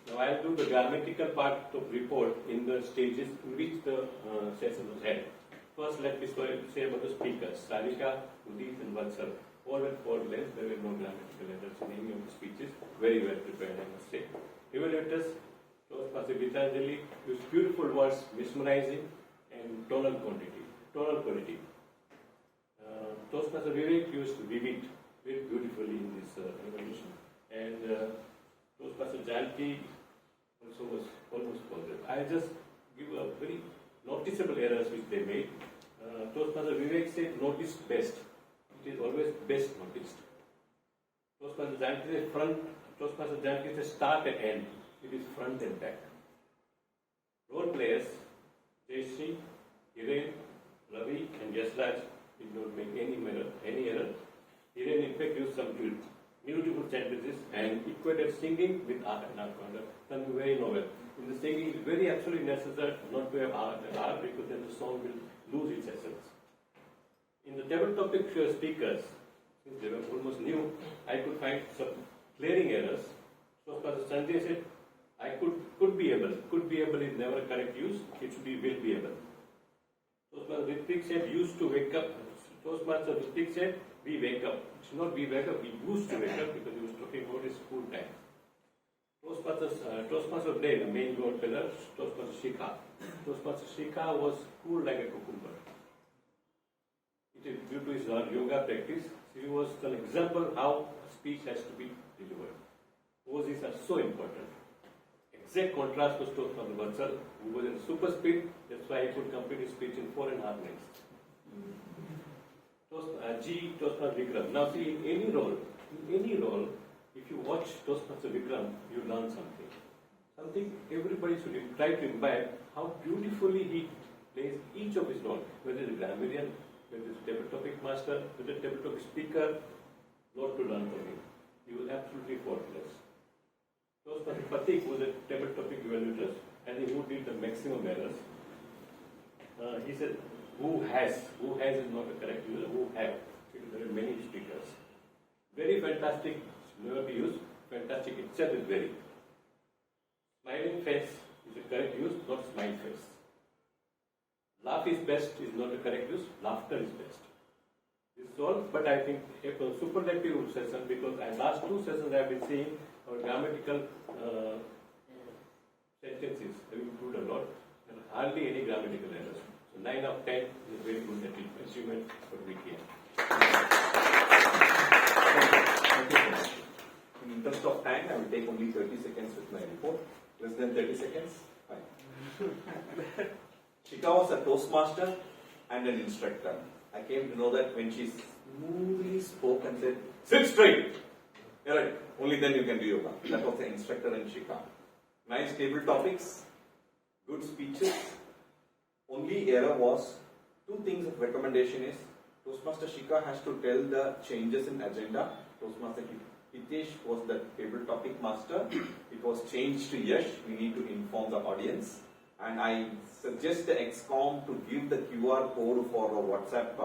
Now I will do the grammatical part of report in the stages in which the session was held. First, let me say about the speakers. Sarika, Udit, and Vatsal. All were 4 less. There were no grammatical errors in any of the speeches. Very well prepared, I must say. Evaluators, Toastmaster Gitanjali used beautiful words, mesmerizing, and tonal quality. Toastmaster Vivek used vivid very beautifully in this evaluation. And Toastmaster Janki also was almost positive. I just give a very noticeable errors which they made. Toastmaster Vivek said noticed best. It is always best noticed. Toastmaster Janki said front. Toastmaster Janki said start and end. It is front and back. Role players, Jayashree, Hiren, Ravi, and Yasraj did not make any error. Hiren in fact used some beautiful sentences and equated singing with art and art conduct. Something very novel. In the singing, it is very absolutely necessary not to have art because then the song will lose its essence. In the table topic speakers, since they were almost new, I could find some glaring errors. So Pastor Sanjay said, I could be able. Could be able is never a correct use. It should be will be able. Toastmaster Ritvik said used to wake up. Toastmaster Ritvik said we wake up. It should not we wake up. We used to wake up because he was talking about his school time. Toastmaster Day, the main role pillar, Toastmaster Shikha. Toastmaster Shikha was cool like a cucumber. It is due to his yoga practice. He was an example how speech has to be delivered. Poses are so important. Exact contrast was Toastmaster Vatsal, who was in super speed. That's why he could complete his speech in 4.5 minutes. Toastmaster Vikram. Now see, in any role, if you watch Toastmaster Vikram, you learn something. Something everybody should try to imbibe how beautifully he plays each of his roles, whether it's a grammarian, whether it's a table topic master, whether it's a table topic speaker, lot to learn from him. He was absolutely faultless. Toastmaster Patik was a table topic evaluator, and he who did the maximum errors. He said, who has is not a correct user, who have, because there are many speakers. Very fantastic, never be used, fantastic itself is very. Smiling face is a correct use, not smile face. Laugh is best is not a correct use, laughter is best. This is all, but I think a superlative session because last 2 sessions I have been seeing our grammatical sentences have improved a lot and hardly any grammatical errors. So 9 out of 10 is a very good achievement for VTM. In interest of time, I will take only 30 seconds with my report. Less than 30 seconds? Fine. Shikha was a Toastmaster and an instructor. I came to know that when she smoothly spoke and said, sit straight! You're right, only then you can do yoga. That was the instructor in Shikha. Nice table topics, good speeches. Only error was, 2 things of recommendation is, Toastmaster Shikha has to tell the changes in agenda. Toastmaster Hitesh was the table topic master. It was changed to Yash. We need to inform the audience. And I suggest the ExCom to give the QR code for a WhatsApp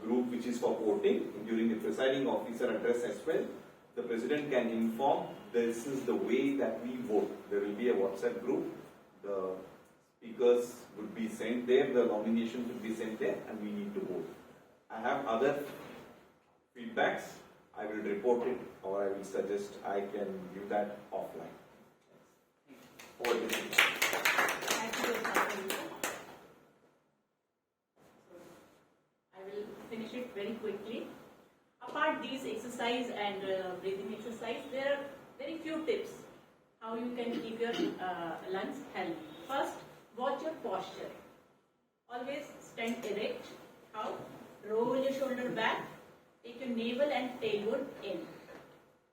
group which is for voting during the presiding officer address as well. The president can inform this is the way that we vote. There will be a WhatsApp group. The speakers would be sent there. The nominations would be sent there and we need to vote. I have other feedbacks. I will report it or I will suggest I can give that offline. Over to you. I will finish it very quickly. Apart these exercise and breathing exercise, there are very few tips how you can keep your lungs healthy. First, watch your posture. Always stand erect. How? Roll your shoulder back. Take your navel and tailbone in.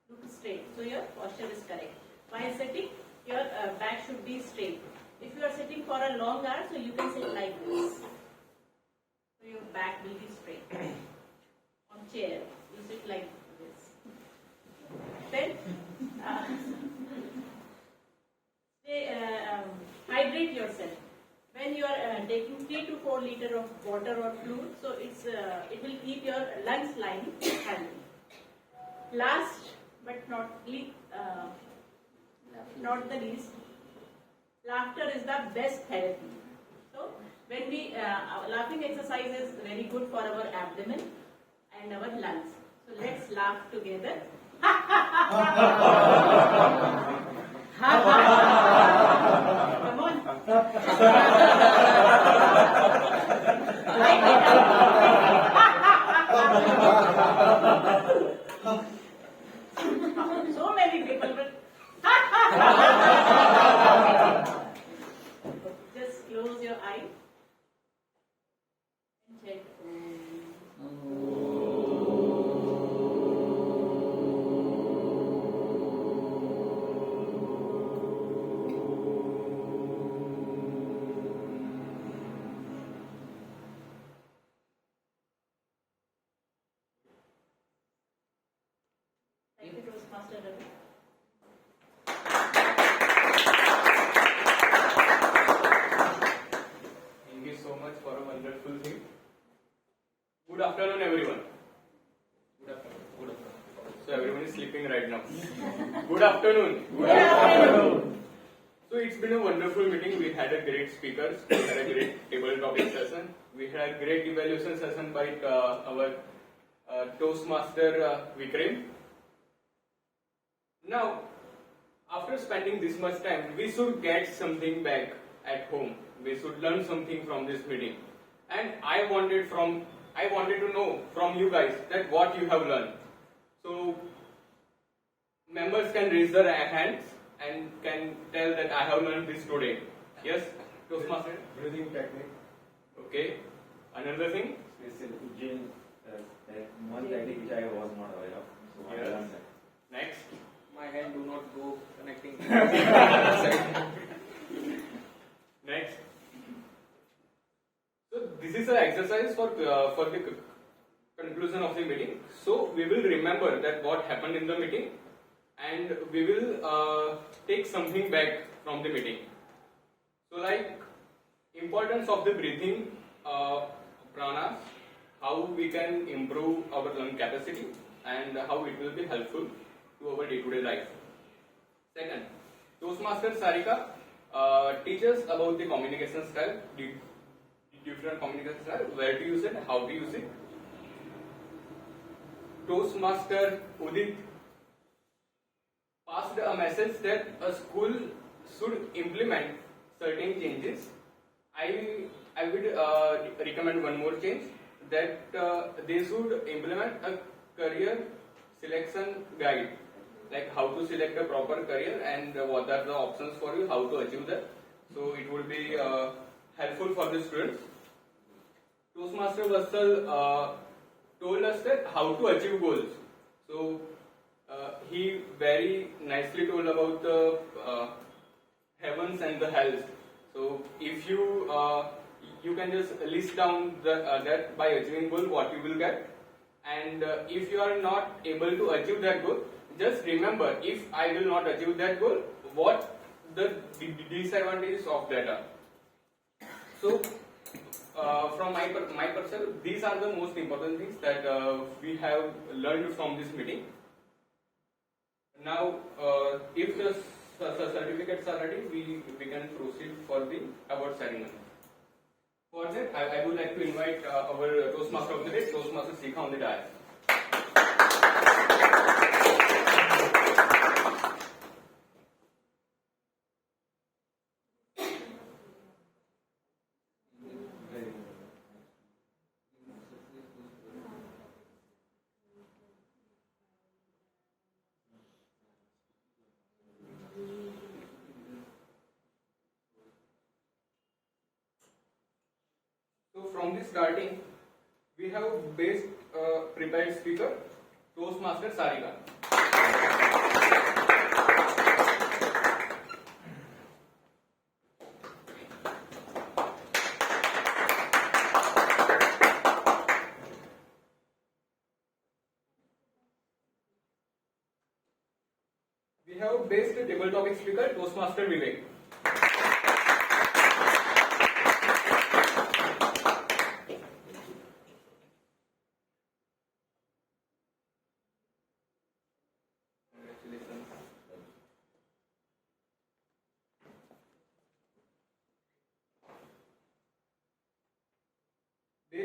Look straight. So your posture is correct. While sitting, your back should be straight. If you are sitting for a long hour, so you can sit like this. So your back will be straight. On chair, you sit like this. Then, hydrate yourself. When you are taking 3 to 4 liters of water or fluid, so it will keep your lungs lining healthy. Last but not the least, laughter is the best therapy. So when we laughing exercise is very good for our abdomen and our lungs. So let's laugh together. Come on. So many people will. Just close your eye and chant Thank you, Toastmaster Ravi. Thank you so much for a wonderful thing. Good afternoon, everyone. Good afternoon. Good afternoon. So everyone is sleeping right now. Good afternoon. Good afternoon. So it's been a wonderful meeting. We had a great speakers. We had a great table topic session. We had a great evaluation session by our Toastmaster Vikram. Now, after spending this much time, we should get something back at home. We should learn something from this meeting. And I wanted to know from you guys that what you have learned. So, members can raise their hands and can tell that I have learned this today. Yes, Toastmaster? Breathing technique. Okay. Another thing? Special Ujjain, that one technique which I was not aware of. So I Yes. learned that. Next. My hand do not go connecting. Next. So this is an exercise for the conclusion of the meeting. So we will remember that what happened in the meeting, and we will take something back from the meeting. So like importance of the breathing, prana, how we can improve our lung capacity, and how it will be helpful to our day-to-day life. Second, Toastmaster Sarika teaches about the communication style, different communication style, where to use it, how to use it. Toastmaster Udit passed a message that a school should implement certain changes. I would recommend one more change, that they should implement a career selection guide, like how to select a proper career and what are the options for you, how to achieve that. So it would be helpful for the students. Toastmaster Vassal told us that how to achieve goals. So he very nicely told about the heavens and the hells. So if you can just list down that by achieving goal what you will get, and if you are not able to achieve that goal, just remember, if I will not achieve that goal, what the disadvantages of that are. So from my perspective, these are the most important things that we have learned from this meeting. Now, if the certificates are ready, we can proceed for the award ceremony. For that, I would like to invite our Toastmaster of the day, Toastmaster Sikha, on the dais. So from the starting, we have best prepared speaker, Toastmaster Sarika. We have best table topic speaker, Toastmaster Vivek.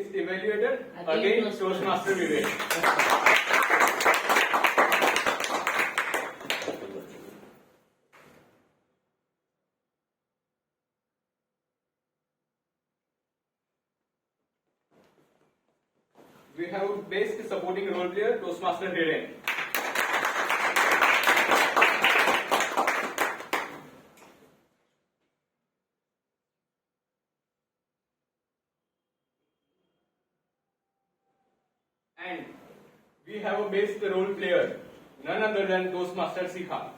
best evaluator, again Toastmaster Vivek. We have best supporting role player, Toastmaster Hiren. And we have a best role player, none other than Toastmaster Sikha.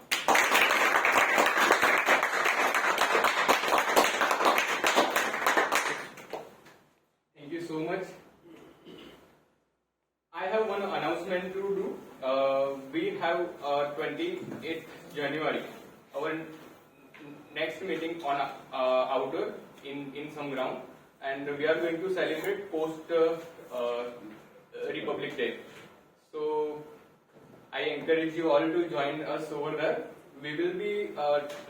Thank you so much. I have one announcement to do. We have 28th January, our next meeting on outdoor in some ground, and we are going to celebrate post Republic Day. So I encourage you all to join us over there. We will be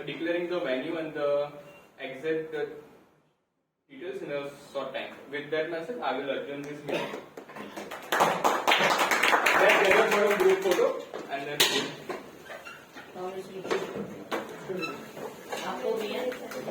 declaring the venue and the exact details in a short time. With that message, I will adjourn this meeting. Let's get a group photo and then